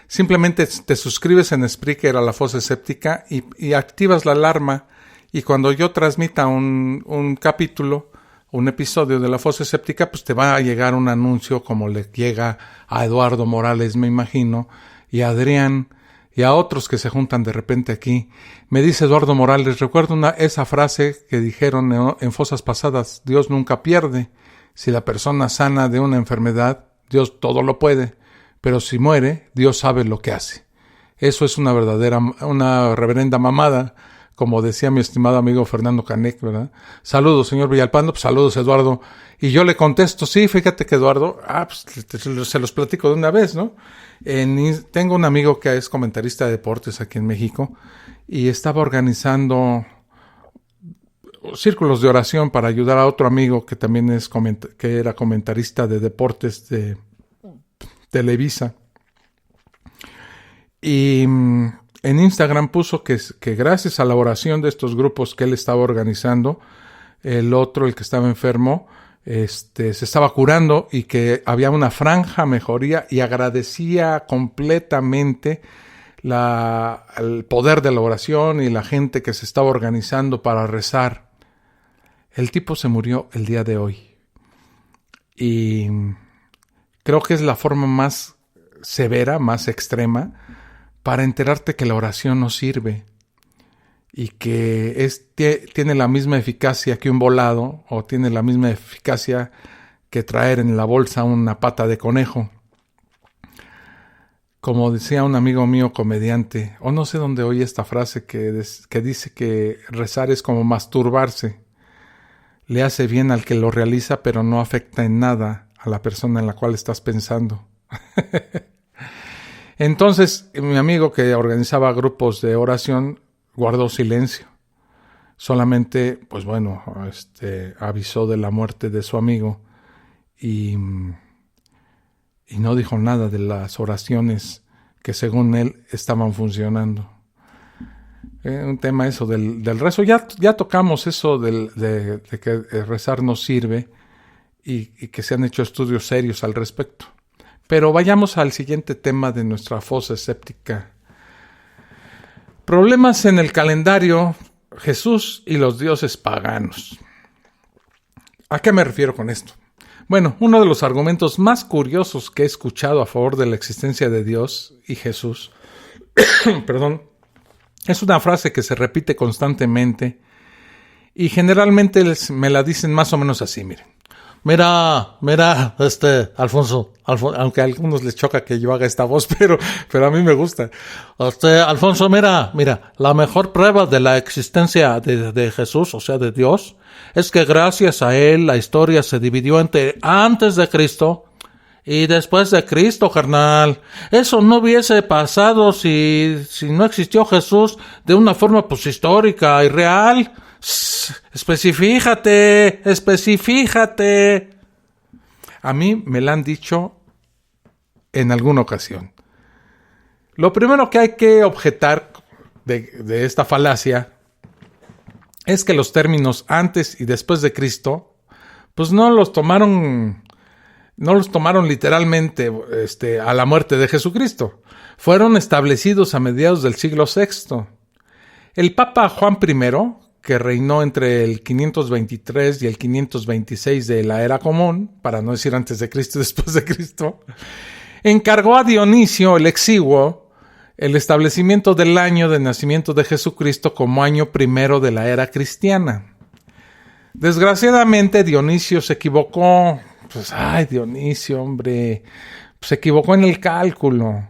Simplemente te suscribes en Spreaker a La Fosa Escéptica y activas la alarma. Y cuando yo transmita un capítulo, un episodio de La Fosa Escéptica, pues te va a llegar un anuncio como le llega a Eduardo Morales, me imagino, y a Adrián, y a otros que se juntan de repente aquí. Me dice Eduardo Morales, recuerdo esa frase que dijeron en fosas pasadas: Dios nunca pierde. Si la persona sana de una enfermedad, Dios todo lo puede, pero si muere, Dios sabe lo que hace. Eso es una reverenda mamada, como decía mi estimado amigo Fernando Canek, ¿verdad? Saludos, señor Villalpando. Pues saludos, Eduardo. Y yo le contesto, sí, fíjate que Eduardo, se los platico de una vez, ¿no? Tengo un amigo que es comentarista de deportes aquí en México y estaba organizando círculos de oración para ayudar a otro amigo que también que era comentarista de deportes de Televisa. Y en Instagram puso que gracias a la oración de estos grupos que él estaba organizando, el que estaba enfermo, se estaba curando y que había una franja mejoría, y agradecía completamente el poder de la oración y la gente que se estaba organizando para rezar. El tipo se murió el día de hoy. Y creo que es la forma más severa, más extrema, para enterarte que la oración no sirve y que tiene la misma eficacia que un volado, o tiene la misma eficacia que traer en la bolsa una pata de conejo. Como decía un amigo mío comediante, o no sé dónde oí esta frase que dice que rezar es como masturbarse. Le hace bien al que lo realiza, pero no afecta en nada a la persona en la cual estás pensando. Entonces, mi amigo que organizaba grupos de oración guardó silencio. Solamente, pues bueno, avisó de la muerte de su amigo y no dijo nada de las oraciones que según él estaban funcionando. Un tema eso del rezo. Ya tocamos eso de que rezar nos sirve y que se han hecho estudios serios al respecto. Pero vayamos al siguiente tema de nuestra fosa escéptica. Problemas en el calendario, Jesús y los dioses paganos. ¿A qué me refiero con esto? Bueno, uno de los argumentos más curiosos que he escuchado a favor de la existencia de Dios y Jesús, perdón, es una frase que se repite constantemente y generalmente me la dicen más o menos así, miren. Mira, Alfonso, aunque a algunos les choca que yo haga esta voz, pero a mí me gusta. Alfonso, mira, la mejor prueba de la existencia de Jesús, o sea, de Dios, es que gracias a él la historia se dividió entre antes de Cristo y después de Cristo, carnal. Eso no hubiese pasado si no existió Jesús de una forma histórica y real. Especifíjate. A mí me la han dicho en alguna ocasión. Lo primero que hay que objetar de esta falacia es que los términos antes y después de Cristo, pues no los tomaron literalmente a la muerte de Jesucristo. Fueron establecidos a mediados del siglo VI. El Papa Juan I, que reinó entre el 523 y el 526 de la era común, para no decir antes de Cristo y después de Cristo, encargó a Dionisio el Exiguo el establecimiento del año de nacimiento de Jesucristo como año primero de la era cristiana. Desgraciadamente Dionisio se equivocó. Dionisio, hombre, se equivocó en el cálculo.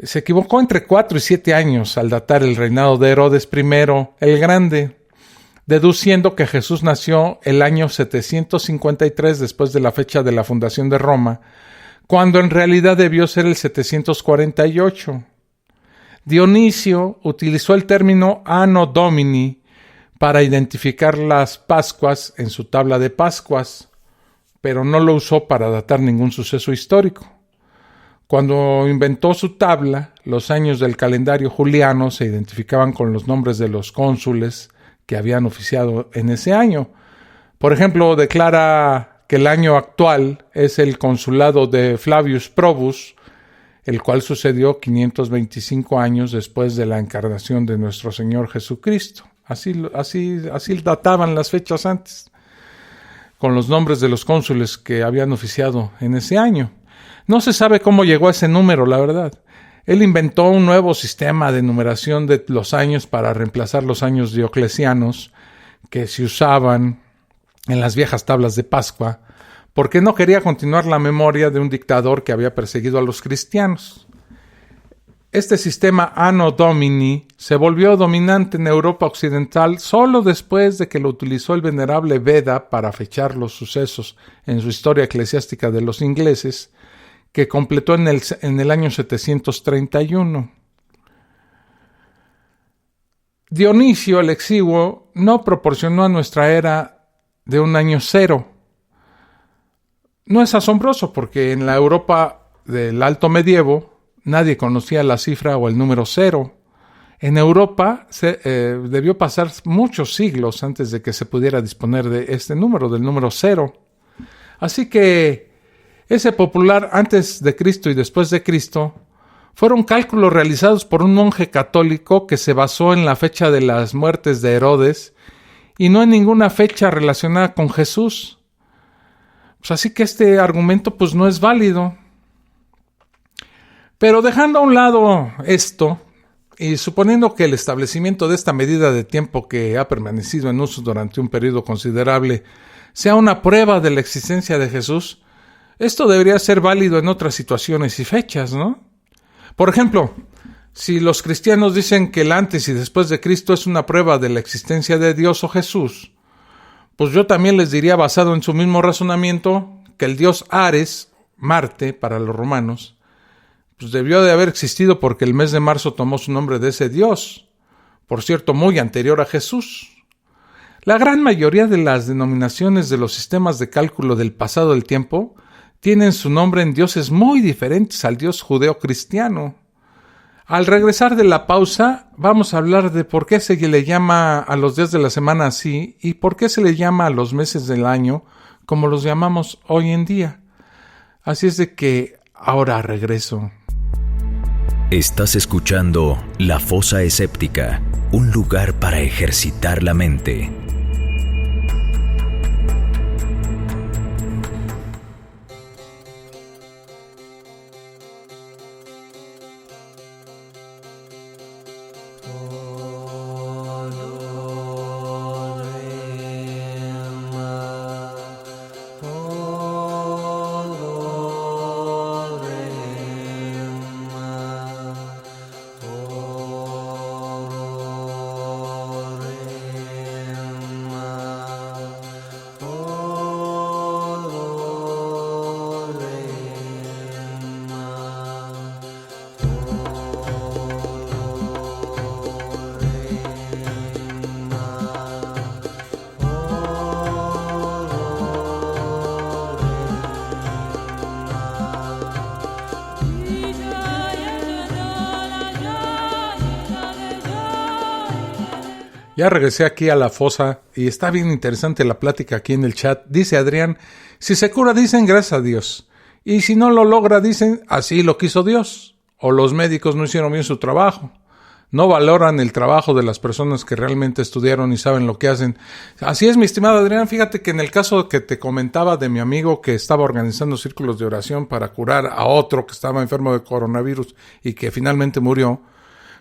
Se equivocó entre 4 y 7 años al datar el reinado de Herodes I el Grande, deduciendo que Jesús nació el año 753 después de la fecha de la fundación de Roma, cuando en realidad debió ser el 748. Dionisio utilizó el término Anno Domini para identificar las Pascuas en su tabla de Pascuas, pero no lo usó para datar ningún suceso histórico. Cuando inventó su tabla, los años del calendario juliano se identificaban con los nombres de los cónsules que habían oficiado en ese año. Por ejemplo, declara que el año actual es el consulado de Flavius Probus, el cual sucedió 525 años después de la encarnación de nuestro Señor Jesucristo. Así databan las fechas antes, con los nombres de los cónsules que habían oficiado en ese año. No se sabe cómo llegó a ese número, la verdad. Él inventó un nuevo sistema de numeración de los años para reemplazar los años dioclecianos que se usaban en las viejas tablas de Pascua, porque no quería continuar la memoria de un dictador que había perseguido a los cristianos. Este sistema Anno Domini se volvió dominante en Europa occidental solo después de que lo utilizó el venerable Beda para fechar los sucesos en su historia eclesiástica de los ingleses, que completó en el año 731. Dionisio el Exiguo no proporcionó a nuestra era de un año cero. No es asombroso porque en la Europa del Alto Medievo nadie conocía la cifra o el número cero. En Europa debió pasar muchos siglos antes de que se pudiera disponer de este número, del número cero. Así que ese popular antes de Cristo y después de Cristo fueron cálculos realizados por un monje católico que se basó en la fecha de las muertes de Herodes y no en ninguna fecha relacionada con Jesús. Pues así que este argumento pues no es válido. Pero dejando a un lado esto, Y suponiendo que el establecimiento de esta medida de tiempo que ha permanecido en uso durante un periodo considerable sea una prueba de la existencia de Jesús, esto debería ser válido en otras situaciones y fechas, ¿no? Por ejemplo, si los cristianos dicen que el antes y después de Cristo es una prueba de la existencia de Dios o Jesús, pues yo también les diría, basado en su mismo razonamiento, que el dios Ares, Marte para los romanos, pues debió de haber existido porque el mes de marzo tomó su nombre de ese dios, por cierto, muy anterior a Jesús. La gran mayoría de las denominaciones de los sistemas de cálculo del pasado del tiempo tienen su nombre en dioses muy diferentes al dios judeo-cristiano. Al regresar de la pausa, vamos a hablar de por qué se le llama a los días de la semana así y por qué se le llama a los meses del año como los llamamos hoy en día. Así es de que ahora regreso. Estás escuchando La Fosa Escéptica, un lugar para ejercitar la mente. Ya regresé aquí a la fosa y está bien interesante la plática aquí en el chat. Dice Adrián, si se cura dicen gracias a Dios. Y si no lo logra dicen así lo quiso Dios. O los médicos no hicieron bien su trabajo. No valoran el trabajo de las personas que realmente estudiaron y saben lo que hacen. Así es, mi estimado Adrián. Fíjate que en el caso que te comentaba de mi amigo que estaba organizando círculos de oración para curar a otro que estaba enfermo de coronavirus y que finalmente murió,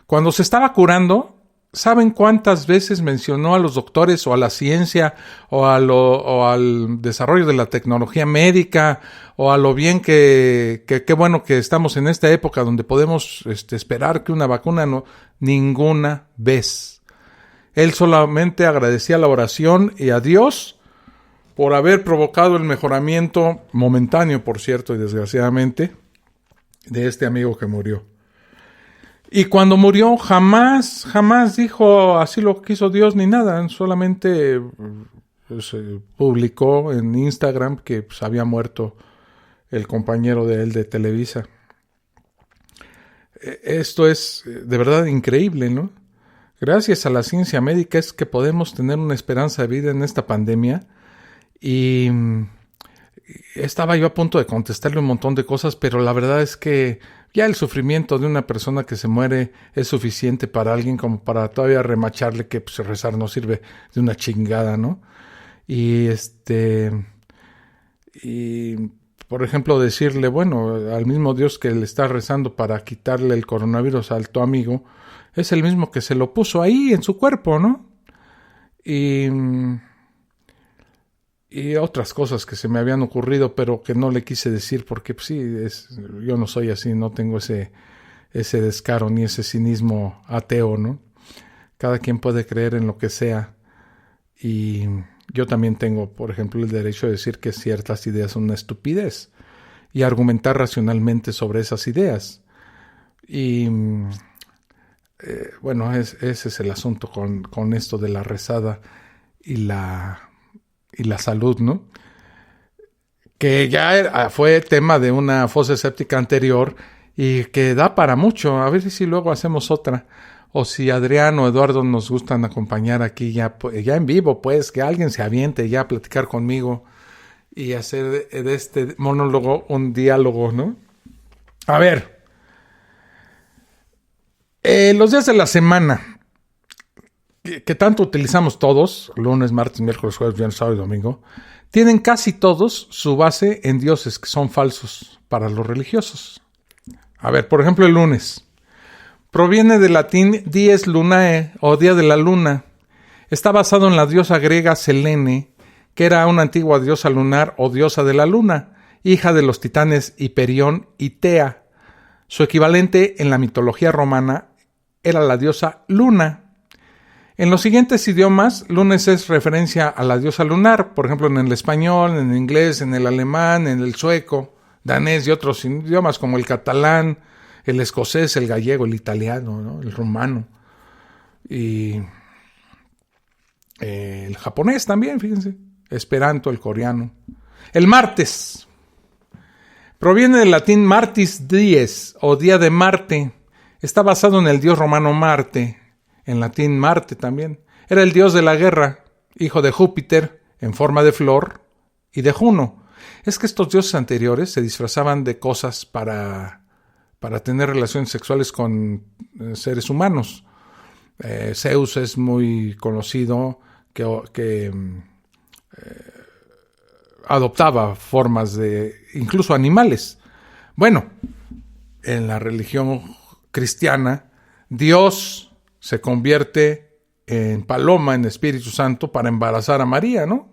cuando se estaba curando, ¿saben cuántas veces mencionó a los doctores o a la ciencia o al desarrollo de la tecnología médica o a lo bien que bueno que estamos en esta época donde podemos esperar que una vacuna no? Ninguna vez. Él solamente agradecía la oración y a Dios por haber provocado el mejoramiento momentáneo, por cierto, y desgraciadamente, de este amigo que murió. Y cuando murió jamás dijo así lo quiso Dios ni nada, solamente publicó en Instagram que pues, había muerto el compañero de él de Televisa. Esto es de verdad increíble, ¿no? Gracias a la ciencia médica es que podemos tener una esperanza de vida en esta pandemia y estaba yo a punto de contestarle un montón de cosas, pero la verdad es que ya el sufrimiento de una persona que se muere es suficiente para alguien como para todavía remacharle que pues, rezar no sirve de una chingada, ¿no? Y por ejemplo decirle, bueno, al mismo Dios que le está rezando para quitarle el coronavirus al tu amigo, es el mismo que se lo puso ahí en su cuerpo, ¿no? Y otras cosas que se me habían ocurrido, pero que no le quise decir porque pues, sí, yo no soy así, no tengo ese descaro ni ese cinismo ateo, ¿no? Cada quien puede creer en lo que sea y yo también tengo, por ejemplo, el derecho de decir que ciertas ideas son una estupidez y argumentar racionalmente sobre esas ideas. Y bueno, ese es el asunto con esto de la rezada y la salud, ¿no? Que ya fue tema de una fosa escéptica anterior y que da para mucho. A ver si luego hacemos otra. O si Adrián o Eduardo nos gustan acompañar aquí ya en vivo, pues, que alguien se aviente ya a platicar conmigo y hacer de este monólogo un diálogo, ¿no? A ver. Los días de la semana que tanto utilizamos todos, lunes, martes, miércoles, jueves, viernes, sábado y domingo, tienen casi todos su base en dioses que son falsos para los religiosos. A ver, por ejemplo, el lunes. Proviene del latín dies lunae o día de la luna. Está basado en la diosa griega Selene, que era una antigua diosa lunar o diosa de la luna, hija de los titanes Hiperión y Tea. Su equivalente en la mitología romana era la diosa Luna. En los siguientes idiomas, lunes es referencia a la diosa lunar, por ejemplo en el español, en el inglés, en el alemán, en el sueco, danés y otros idiomas como el catalán, el escocés, el gallego, el italiano, ¿no? El rumano y el japonés también, fíjense, esperanto, el coreano. El martes proviene del latín martis dies o día de Marte. Está basado en el dios romano Marte, en latín Marte también. Era el dios de la guerra, hijo de Júpiter en forma de flor y de Juno. Es que estos dioses anteriores se disfrazaban de cosas para tener relaciones sexuales con seres humanos. Zeus es muy conocido que adoptaba formas de incluso animales. Bueno, en la religión cristiana, Dios se convierte en paloma, en Espíritu Santo, para embarazar a María, ¿no?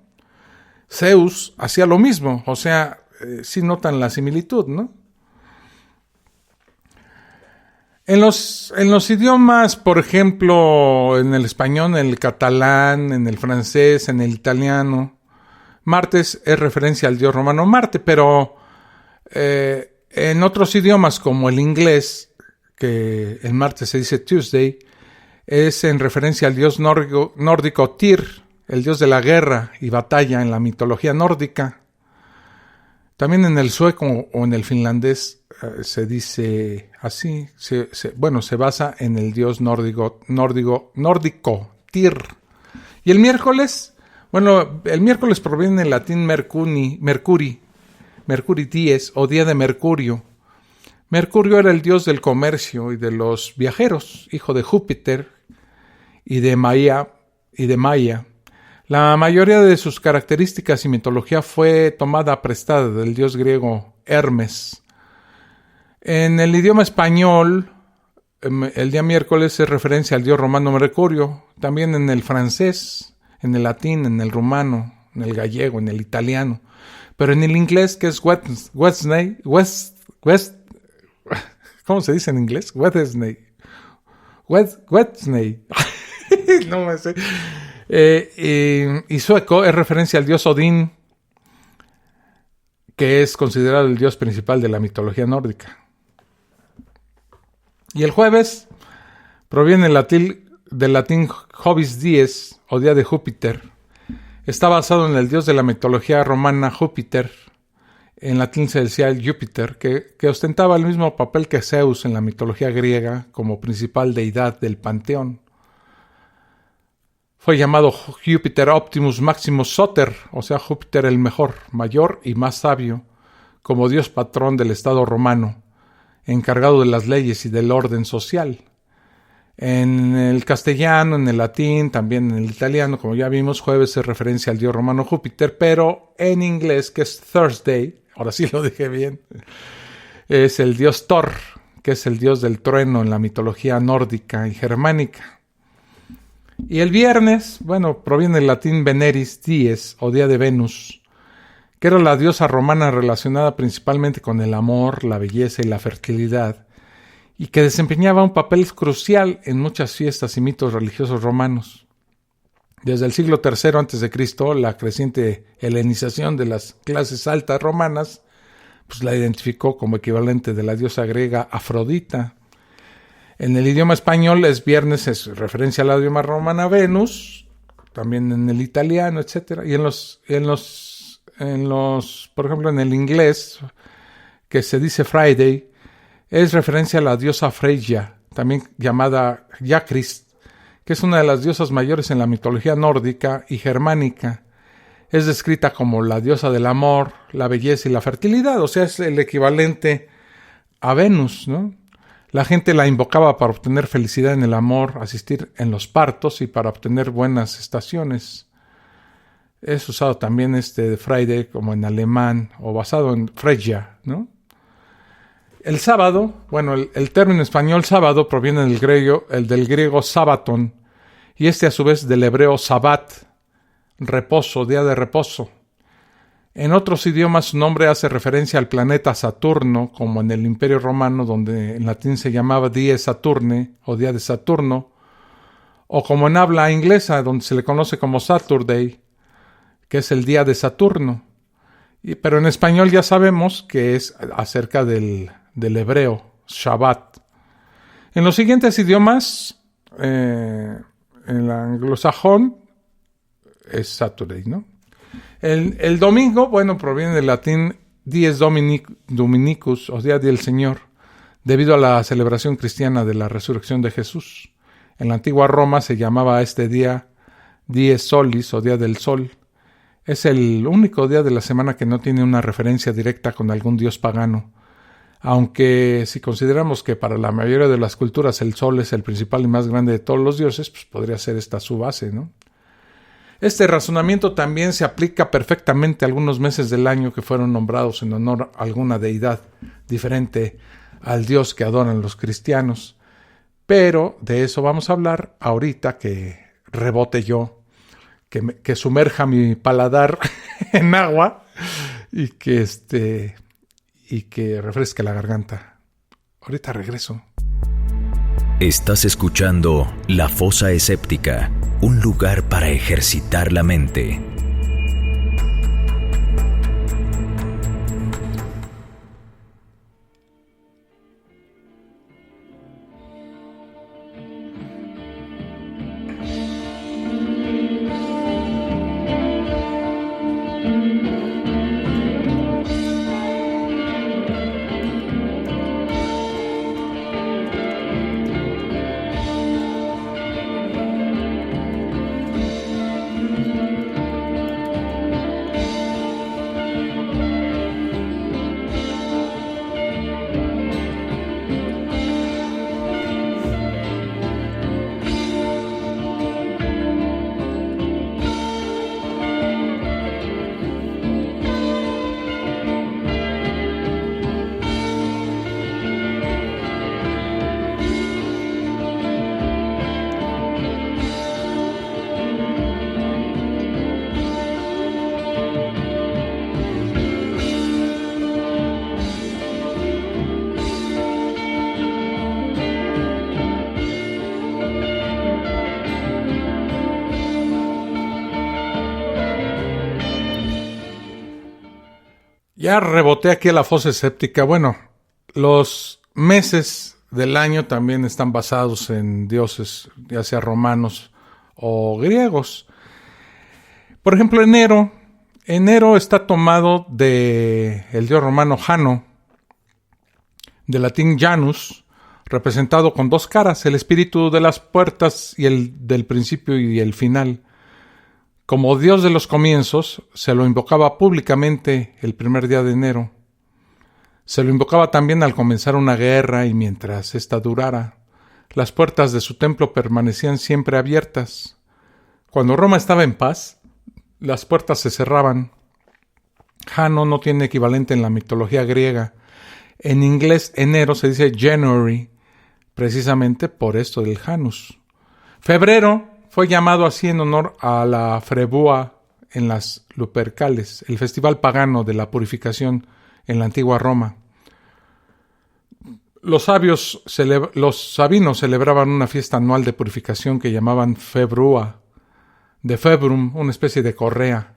Zeus hacía lo mismo, o sea, sí notan la similitud, ¿no? En los idiomas, por ejemplo, en el español, en el catalán, en el francés, en el italiano, martes es referencia al dios romano Marte, pero en otros idiomas como el inglés, que el martes se dice Tuesday, es en referencia al dios nórdico Tyr, el dios de la guerra y batalla en la mitología nórdica. También en el sueco o en el finlandés se dice así, se basa en el dios nórdico Tyr. Y el miércoles proviene del latín Mercuri dies o día de Mercurio. Mercurio era el dios del comercio y de los viajeros, hijo de Júpiter y de Maia. La mayoría de sus características y mitología fue tomada prestada del dios griego Hermes. En el idioma español, el día miércoles es referencia al dios romano Mercurio, también en el francés, en el latín, en el rumano, en el gallego, en el italiano. Pero en el inglés, que es Wednesday, ¿cómo se dice en inglés? Wednesday. No me sé. Y sueco es referencia al dios Odín, que es considerado el dios principal de la mitología nórdica. Y el jueves proviene del latín Jovis dies, o día de Júpiter. Está basado en el dios de la mitología romana Júpiter, en latín se decía Júpiter, que ostentaba el mismo papel que Zeus en la mitología griega como principal deidad del panteón. Fue llamado Júpiter Optimus Maximus Soter, o sea, Júpiter el mejor, mayor y más sabio, como dios patrón del Estado romano, encargado de las leyes y del orden social. En el castellano, en el latín, también en el italiano, como ya vimos, jueves es referencia al dios romano Júpiter, pero en inglés, que es Thursday, ahora sí lo dije bien, es el dios Thor, que es el dios del trueno en la mitología nórdica y germánica. Y el viernes, proviene del latín Veneris dies, o día de Venus, que era la diosa romana relacionada principalmente con el amor, la belleza y la fertilidad, y que desempeñaba un papel crucial en muchas fiestas y mitos religiosos romanos. Desde el siglo III a.C., la creciente helenización de las clases altas romanas la identificó como equivalente de la diosa griega Afrodita. En el idioma español es viernes, es referencia a la idioma romana Venus, también en el italiano, etc. Y por ejemplo, en el inglés, que se dice Friday, es referencia a la diosa Freyja, también llamada Jacris, que es una de las diosas mayores en la mitología nórdica y germánica. Es descrita como la diosa del amor, la belleza y la fertilidad, o sea, es el equivalente a Venus, ¿no? La gente la invocaba para obtener felicidad en el amor, asistir en los partos y para obtener buenas estaciones. Es usado también Friday como en alemán o basado en Freyja, ¿no? El sábado, bueno, el término español sábado proviene del griego sábaton, y a su vez del hebreo sabat, reposo, día de reposo. En otros idiomas su nombre hace referencia al planeta Saturno, como en el Imperio Romano, donde en latín se llamaba Die Saturne o día de Saturno, o como en habla inglesa, donde se le conoce como Saturday, que es el día de Saturno. Pero en español ya sabemos que es acerca del hebreo, Shabbat. En los siguientes idiomas, en el anglosajón, es Saturday, ¿no? El domingo, bueno, proviene del latín Dies Dominicus, o Día del Señor, debido a la celebración cristiana de la resurrección de Jesús. En la antigua Roma se llamaba a este día Dies Solis, o Día del Sol. Es el único día de la semana que no tiene una referencia directa con algún dios pagano, aunque si consideramos que para la mayoría de las culturas el sol es el principal y más grande de todos los dioses, pues podría ser esta su base, ¿no? Este razonamiento también se aplica perfectamente a algunos meses del año que fueron nombrados en honor a alguna deidad diferente al Dios que adoran los cristianos. Pero de eso vamos a hablar ahorita que rebote yo, que sumerja mi paladar en agua y que refresque la garganta. Ahorita regreso. Estás escuchando La Fosa Escéptica, un lugar para ejercitar la mente. Ya reboté aquí a la fosa escéptica. Bueno, los meses del año también están basados en dioses, ya sea romanos o griegos. Por ejemplo, enero. Enero está tomado del dios romano Jano, del latín Janus, representado con dos caras, el espíritu de las puertas y el del principio y el final. Como dios de los comienzos, se lo invocaba públicamente el primer día de enero. Se lo invocaba también al comenzar una guerra y mientras ésta durara. Las puertas de su templo permanecían siempre abiertas. Cuando Roma estaba en paz, las puertas se cerraban. Jano no tiene equivalente en la mitología griega. En inglés, enero se dice January, precisamente por esto del Janus. Febrero fue llamado así en honor a la Frebua en las Lupercales, el festival pagano de la purificación en la antigua Roma. Los sabinos celebraban una fiesta anual de purificación que llamaban Februa, de Februm, una especie de correa,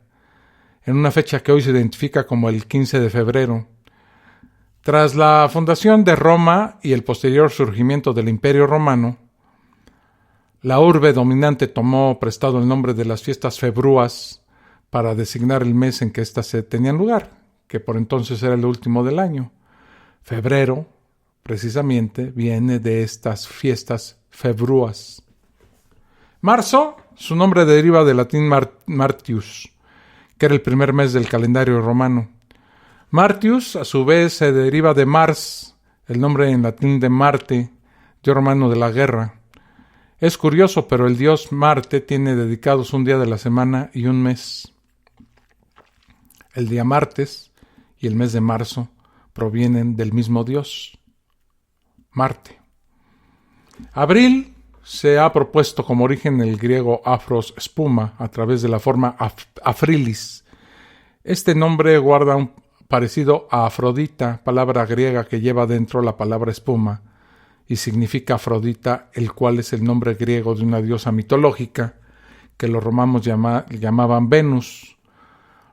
en una fecha que hoy se identifica como el 15 de febrero. Tras la fundación de Roma y el posterior surgimiento del Imperio Romano, la urbe dominante tomó prestado el nombre de las fiestas febrúas para designar el mes en que éstas se tenían lugar, que por entonces era el último del año. Febrero, precisamente, viene de estas fiestas febrúas. Marzo, su nombre deriva del latín Martius, que era el primer mes del calendario romano. Martius, a su vez, se deriva de Mars, el nombre en latín de Marte, dios romano de la guerra. Es curioso, pero el dios Marte tiene dedicados un día de la semana y un mes. El día martes y el mes de marzo provienen del mismo dios. Marte. Abril se ha propuesto como origen el griego afros, espuma, a través de la forma afrilis. Este nombre guarda un parecido a Afrodita, palabra griega que lleva dentro la palabra espuma, y significa Afrodita, el cual es el nombre griego de una diosa mitológica que los romanos llamaban Venus.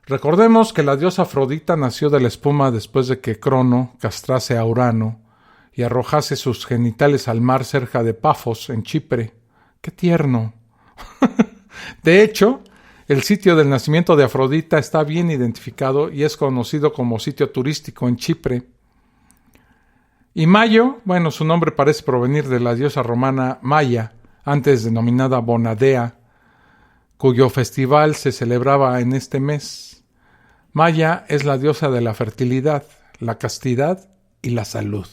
Recordemos que la diosa Afrodita nació de la espuma después de que Crono castrase a Urano y arrojase sus genitales al mar cerca de Pafos, en Chipre. ¡Qué tierno! De hecho, el sitio del nacimiento de Afrodita está bien identificado y es conocido como sitio turístico en Chipre. Y Mayo, bueno, su nombre parece provenir de la diosa romana Maya, antes denominada Bonadea, cuyo festival se celebraba en este mes. Maya es la diosa de la fertilidad, la castidad y la salud.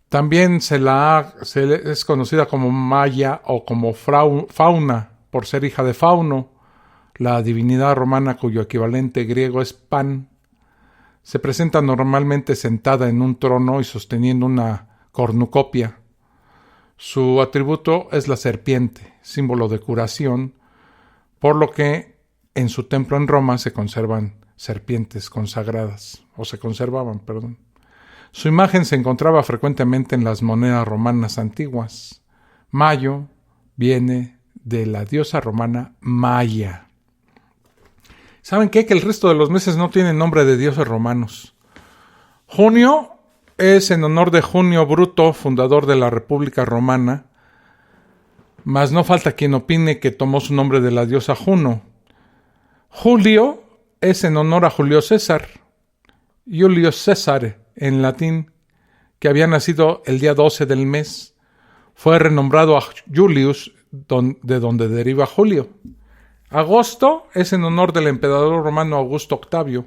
También es conocida como Maya o como Fauna, por ser hija de Fauno, la divinidad romana cuyo equivalente griego es Pan. Se presenta normalmente sentada en un trono y sosteniendo una cornucopia. Su atributo es la serpiente, símbolo de curación, por lo que en su templo en Roma se conservaban. Su imagen se encontraba frecuentemente en las monedas romanas antiguas. Mayo viene de la diosa romana Maya. ¿Saben qué? Que el resto de los meses no tienen nombre de dioses romanos. Junio es en honor de Junio Bruto, fundador de la República Romana, mas no falta quien opine que tomó su nombre de la diosa Juno. Julio es en honor a Julio César, Julius César en latín, que había nacido el día 12 del mes. Fue renombrado a Julius, de donde deriva Julio. Agosto es en honor del emperador romano Augusto Octavio.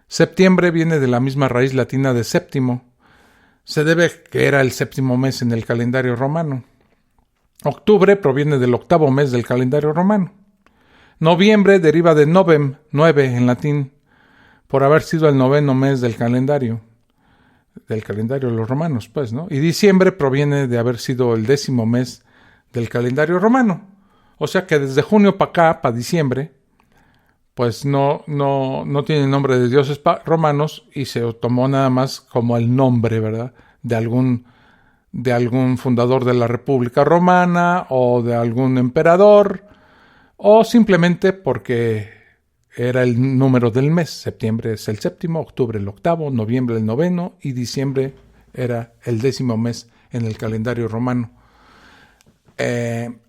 Septiembre viene de la misma raíz latina de séptimo. Se debe que era el séptimo mes en el calendario romano. Octubre proviene del octavo mes del calendario romano. Noviembre deriva de novem, 9 en latín, por haber sido el noveno mes del calendario de los romanos, pues, ¿no? Y diciembre proviene de haber sido el 10º mes del calendario romano. O sea que desde junio para acá, para diciembre, pues no tiene nombre de dioses romanos y se tomó nada más como el nombre, ¿verdad?, de algún fundador de la República Romana o de algún emperador, o simplemente porque era el número del mes. Septiembre es el séptimo, octubre el octavo, noviembre el noveno y diciembre era el 10º mes en el calendario romano.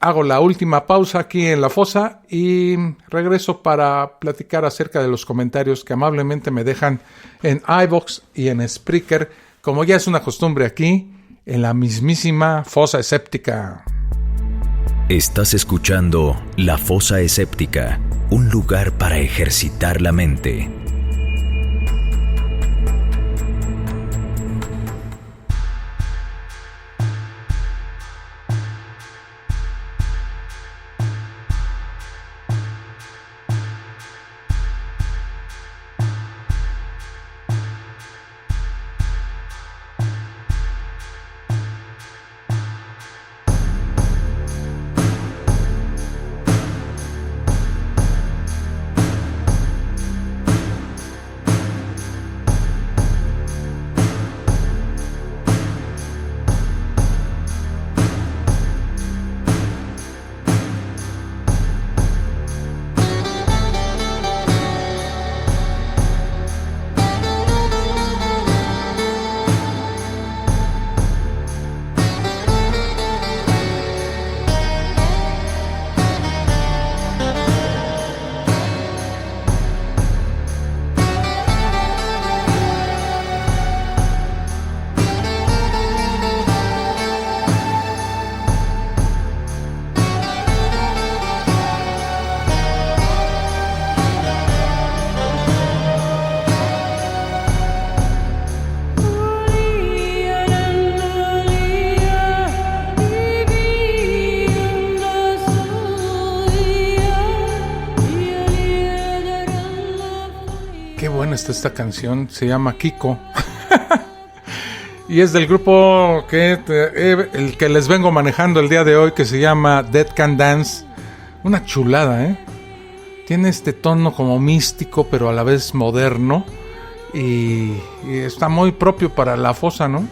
Hago la última pausa aquí en La Fosa y regreso para platicar acerca de los comentarios que amablemente me dejan en iVoox y en Spreaker, como ya es una costumbre aquí, en la mismísima Fosa Escéptica. Estás escuchando La Fosa Escéptica, un lugar para ejercitar la mente. Qué buena está esta canción, se llama Kiko. Y es del grupo el que les vengo manejando el día de hoy, que se llama Dead Can Dance. Una chulada, ¿eh? Tiene este tono como místico, pero a la vez moderno. Y está muy propio para la fosa, ¿no?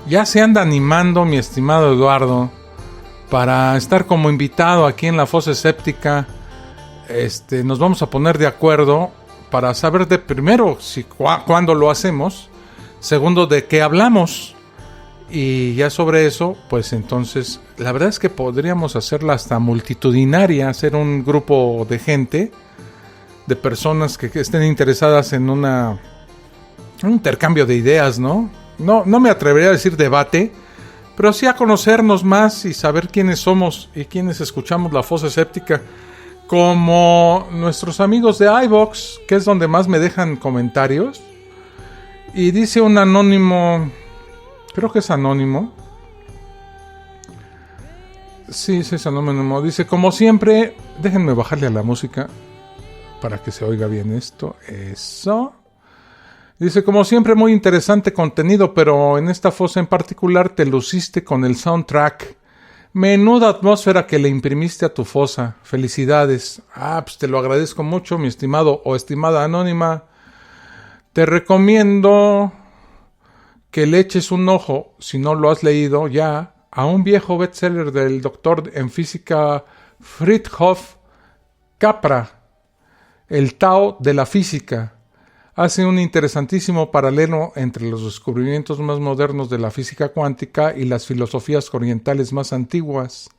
Ya se anda animando, mi estimado Eduardo, para estar como invitado aquí en la Fosa Escéptica. Nos vamos a poner de acuerdo para saber de primero cuándo lo hacemos, segundo de qué hablamos, y ya sobre eso, pues entonces la verdad es que podríamos hacerla hasta multitudinaria, hacer un grupo de gente, de personas que estén interesadas en un intercambio de ideas, ¿no? No me atrevería a decir debate, pero sí a conocernos más y saber quiénes somos y quiénes escuchamos la Fosa Escéptica. Como nuestros amigos de iVoox, que es donde más me dejan comentarios. Y dice un anónimo, creo que es anónimo. Sí, es anónimo. Dice, como siempre, déjenme bajarle a la música para que se oiga bien esto. Eso. Dice, como siempre, muy interesante contenido, pero en esta fosa en particular te luciste con el soundtrack. Menuda atmósfera que le imprimiste a tu fosa. Felicidades. Pues te lo agradezco mucho, mi estimado o estimada anónima. Te recomiendo que le eches un ojo, si no lo has leído ya, a un viejo bestseller del doctor en física Fritjof Capra, El Tao de la Física. Hace un interesantísimo paralelo entre los descubrimientos más modernos de la física cuántica y las filosofías orientales más antiguas.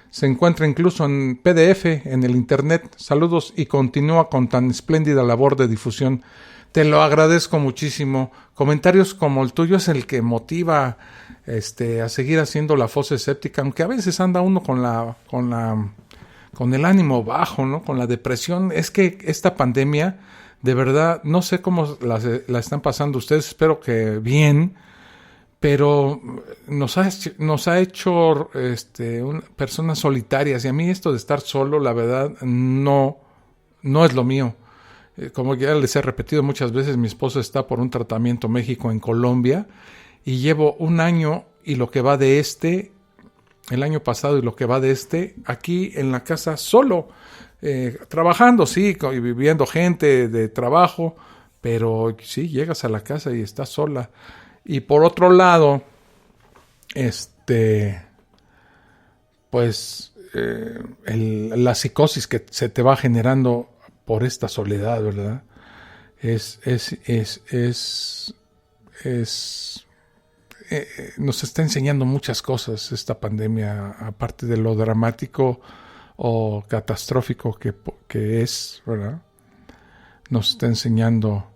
Se encuentra incluso en PDF en el internet. Saludos y continúa con tan espléndida labor de difusión. Te lo agradezco muchísimo. Comentarios como el tuyo es el que motiva a seguir haciendo la Fosa Escéptica, aunque a veces anda uno con el ánimo bajo, ¿no? Con la depresión. Es que esta pandemia, de verdad, no sé cómo la están pasando ustedes, espero que bien, pero nos ha hecho personas solitarias, y a mí esto de estar solo, la verdad, no es lo mío. Como ya les he repetido muchas veces, mi esposo está por un tratamiento México en Colombia, y llevo un año y lo que va de el año pasado y lo que va de aquí en la casa solo. Trabajando, sí, y viviendo gente de trabajo, pero sí, llegas a la casa y estás sola. Y por otro lado, pues la psicosis que se te va generando por esta soledad, ¿verdad? Nos está enseñando muchas cosas esta pandemia, aparte de lo dramático o catastrófico que es, ¿verdad? Nos está enseñando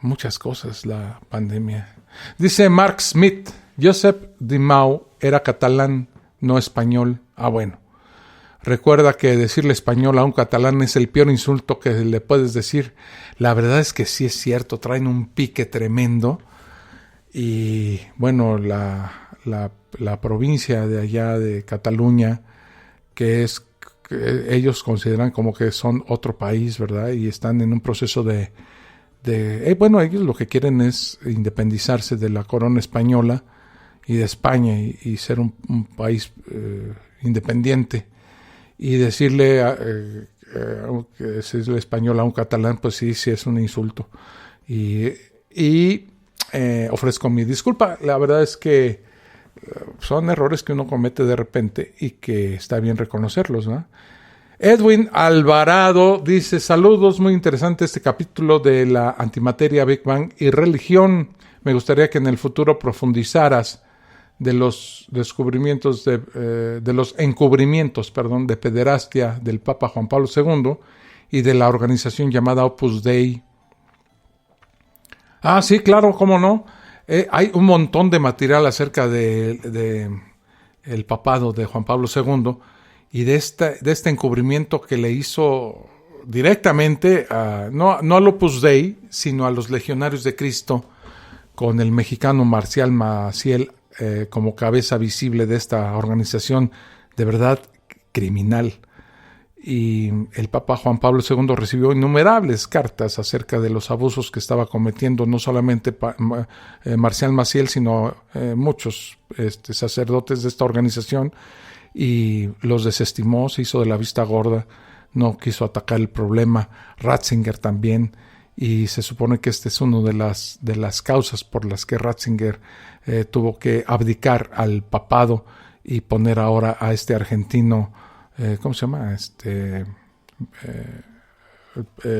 muchas cosas la pandemia. Dice Mark Smith, Josep Dimau era catalán, no español. Bueno. Recuerda que decirle español a un catalán es el peor insulto que le puedes decir. La verdad es que sí es cierto, traen un pique tremendo. Y bueno, la provincia de allá de Cataluña, que ellos consideran como que son otro país, ¿verdad? Y están en un proceso bueno, ellos lo que quieren es independizarse de la corona española y de España y ser un país independiente. Y decirle que es el español a un catalán, pues sí es un insulto. Y ofrezco mi disculpa. La verdad es que son errores que uno comete de repente y que está bien reconocerlos, ¿no? Edwin Alvarado dice, saludos, muy interesante este capítulo de la antimateria, Big Bang y religión. Me gustaría que en el futuro profundizaras de los descubrimientos, de los encubrimientos, de pederastia del Papa Juan Pablo II y de la organización llamada Opus Dei. Sí, claro, cómo no. Hay un montón de material acerca de el papado de Juan Pablo II y de este encubrimiento que le hizo directamente no al Opus Dei, sino a los legionarios de Cristo, con el mexicano Marcial Maciel como cabeza visible de esta organización de verdad criminal. y el Papa Juan Pablo II recibió innumerables cartas acerca de los abusos que estaba cometiendo no solamente Marcial Maciel, sino muchos sacerdotes de esta organización, y los desestimó, se hizo de la vista gorda, no quiso atacar el problema. Ratzinger también, y se supone que este es uno de las causas por las que Ratzinger tuvo que abdicar al papado y poner ahora a este argentino, ¿cómo se llama?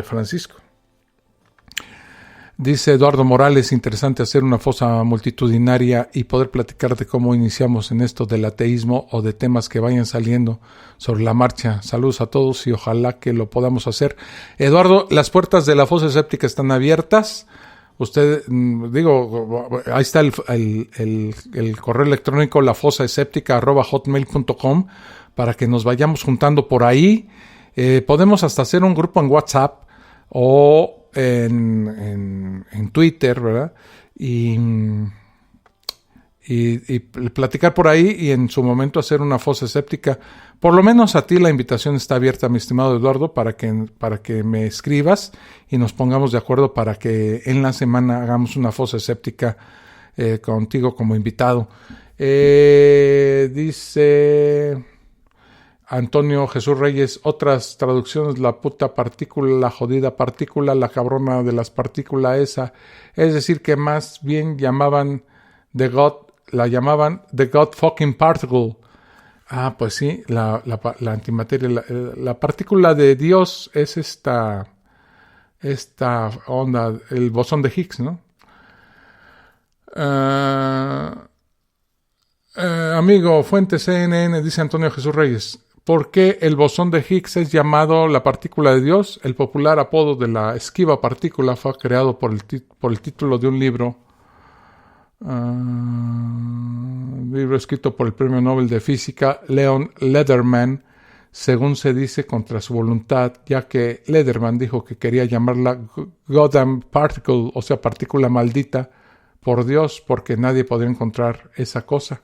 Francisco. Dice Eduardo Morales, interesante hacer una fosa multitudinaria y poder platicar de cómo iniciamos en esto del ateísmo o de temas que vayan saliendo sobre la marcha. Saludos a todos y ojalá que lo podamos hacer. Eduardo, las puertas de la fosa escéptica están abiertas. Usted, ahí está el correo electrónico lafosaescéptica@hotmail.com para que nos vayamos juntando por ahí. Podemos hasta hacer un grupo en WhatsApp o en Twitter, ¿verdad? Y platicar por ahí y en su momento hacer una fosa escéptica. Por lo menos a ti la invitación está abierta, mi estimado Eduardo, para que me escribas y nos pongamos de acuerdo para que en la semana hagamos una fosa escéptica contigo como invitado. Dice Antonio Jesús Reyes, otras traducciones, la puta partícula, la jodida partícula, la cabrona de las partículas esa. Es decir, que más bien llamaban la llamaban The God fucking particle. Ah, pues sí, la antimateria, la partícula de Dios es esta onda, el bosón de Higgs, ¿no? Amigo, fuente CNN, dice Antonio Jesús Reyes. ¿Por qué el bosón de Higgs es llamado la partícula de Dios? El popular apodo de la esquiva partícula fue creado por el título de un libro escrito por el premio Nobel de Física Leon Lederman, según se dice contra su voluntad, ya que Lederman dijo que quería llamarla Goddamn Particle, o sea, partícula maldita, por Dios, porque nadie podría encontrar esa cosa.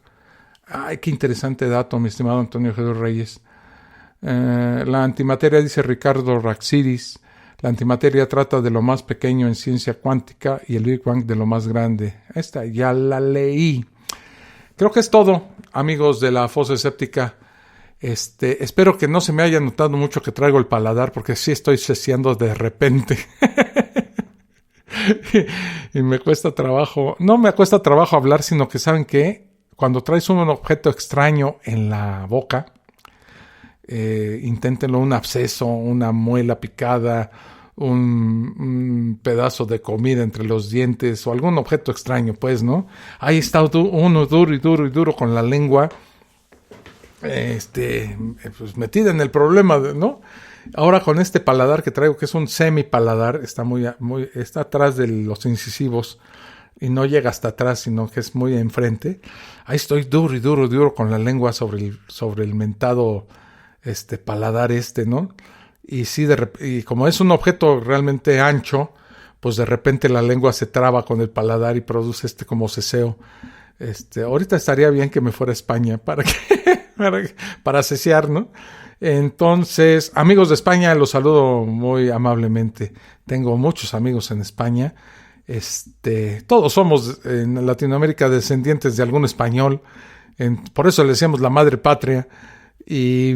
Ay, qué interesante dato, mi estimado Antonio Jesús Reyes. La antimateria, dice Ricardo Raxidis, la antimateria trata de lo más pequeño en ciencia cuántica y el Big Bang de lo más grande. Esta ya la leí. Creo que es todo, amigos de la fosa escéptica. Espero que no se me haya notado mucho que traigo el paladar, porque sí estoy ceseando de repente. Y me cuesta trabajo. No me cuesta trabajo hablar, sino que ¿saben qué? Cuando traes un objeto extraño en la boca, inténtenlo, un absceso, una muela picada, un pedazo de comida entre los dientes o algún objeto extraño, pues, ¿no? Ahí está uno duro con la lengua, pues metida en el problema, ¿no? Ahora con este paladar que traigo, que es un semipaladar, está atrás de los incisivos y no llega hasta atrás, sino que es muy enfrente. Ahí estoy duro con la lengua sobre el mentado paladar ¿no? Y sí, y como es un objeto realmente ancho, pues de repente la lengua se traba con el paladar y produce como ceseo. Ahorita estaría bien que me fuera a España para cesear, ¿no? Entonces, amigos de España, los saludo muy amablemente. Tengo muchos amigos en España. Todos somos en Latinoamérica descendientes de algún español. Por eso le decíamos la madre patria. Y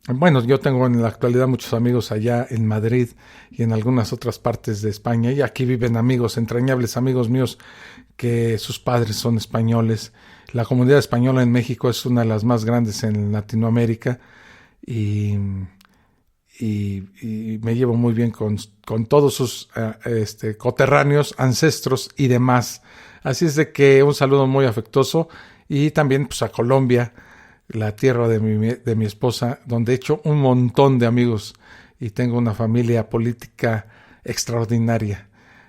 bueno, yo tengo en la actualidad muchos amigos allá en Madrid y en algunas otras partes de España. Y aquí viven amigos, entrañables amigos míos, que sus padres son españoles. La comunidad española en México es una de las más grandes en Latinoamérica y me llevo muy bien con todos sus coterráneos, ancestros y demás. Así es de que un saludo muy afectuoso y también pues a Colombia, la tierra de mi esposa, donde he hecho un montón de amigos y tengo una familia política extraordinaria.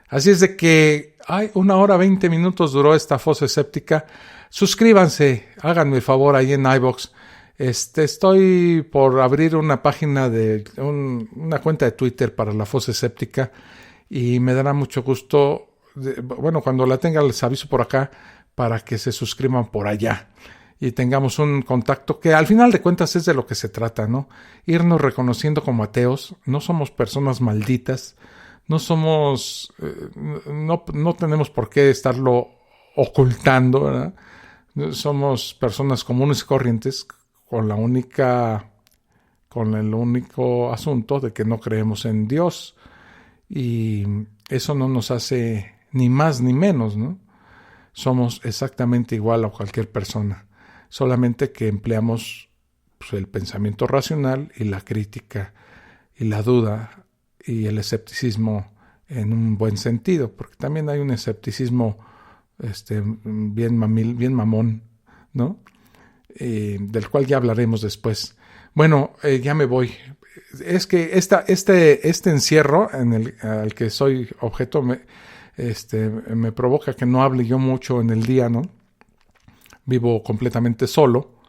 Así es de que 1 hora 20 minutos duró esta fosa escéptica. Suscríbanse, háganme el favor ahí en iVoox. Estoy por abrir una página una cuenta de Twitter para la fosa escéptica y me dará mucho gusto, cuando la tenga les aviso por acá para que se suscriban por allá. y tengamos un contacto que al final de cuentas es de lo que se trata, ¿no? Irnos reconociendo como ateos. No somos personas malditas, no somos, no tenemos por qué estarlo ocultando, ¿verdad? Somos personas comunes y corrientes con el único asunto de que no creemos en Dios, y eso no nos hace ni más ni menos, ¿no? Somos exactamente igual a cualquier persona, solamente que empleamos pues, el pensamiento racional y la crítica y la duda y el escepticismo en un buen sentido, porque también hay un escepticismo bien mamón, ¿no? Del cual ya hablaremos después. Bueno, ya me voy. Es que este encierro al que soy objeto me provoca que no hable yo mucho en el día, ¿no? Vivo completamente solo,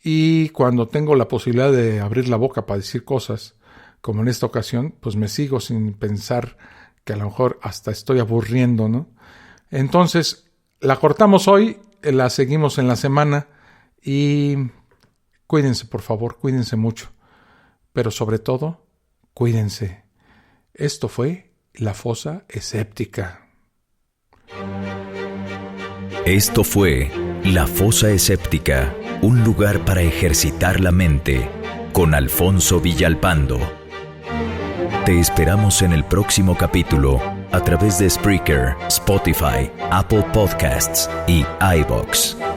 y cuando tengo la posibilidad de abrir la boca para decir cosas, como en esta ocasión, pues me sigo sin pensar que a lo mejor hasta estoy aburriendo, ¿no? Entonces, la cortamos hoy, la seguimos en la semana, y cuídense, por favor, cuídense mucho. Pero sobre todo, cuídense. Esto fue La Fosa Escéptica. Esto fue La Fosa Escéptica, un lugar para ejercitar la mente, con Alfonso Villalpando. Te esperamos en el próximo capítulo a través de Spreaker, Spotify, Apple Podcasts y iVoox.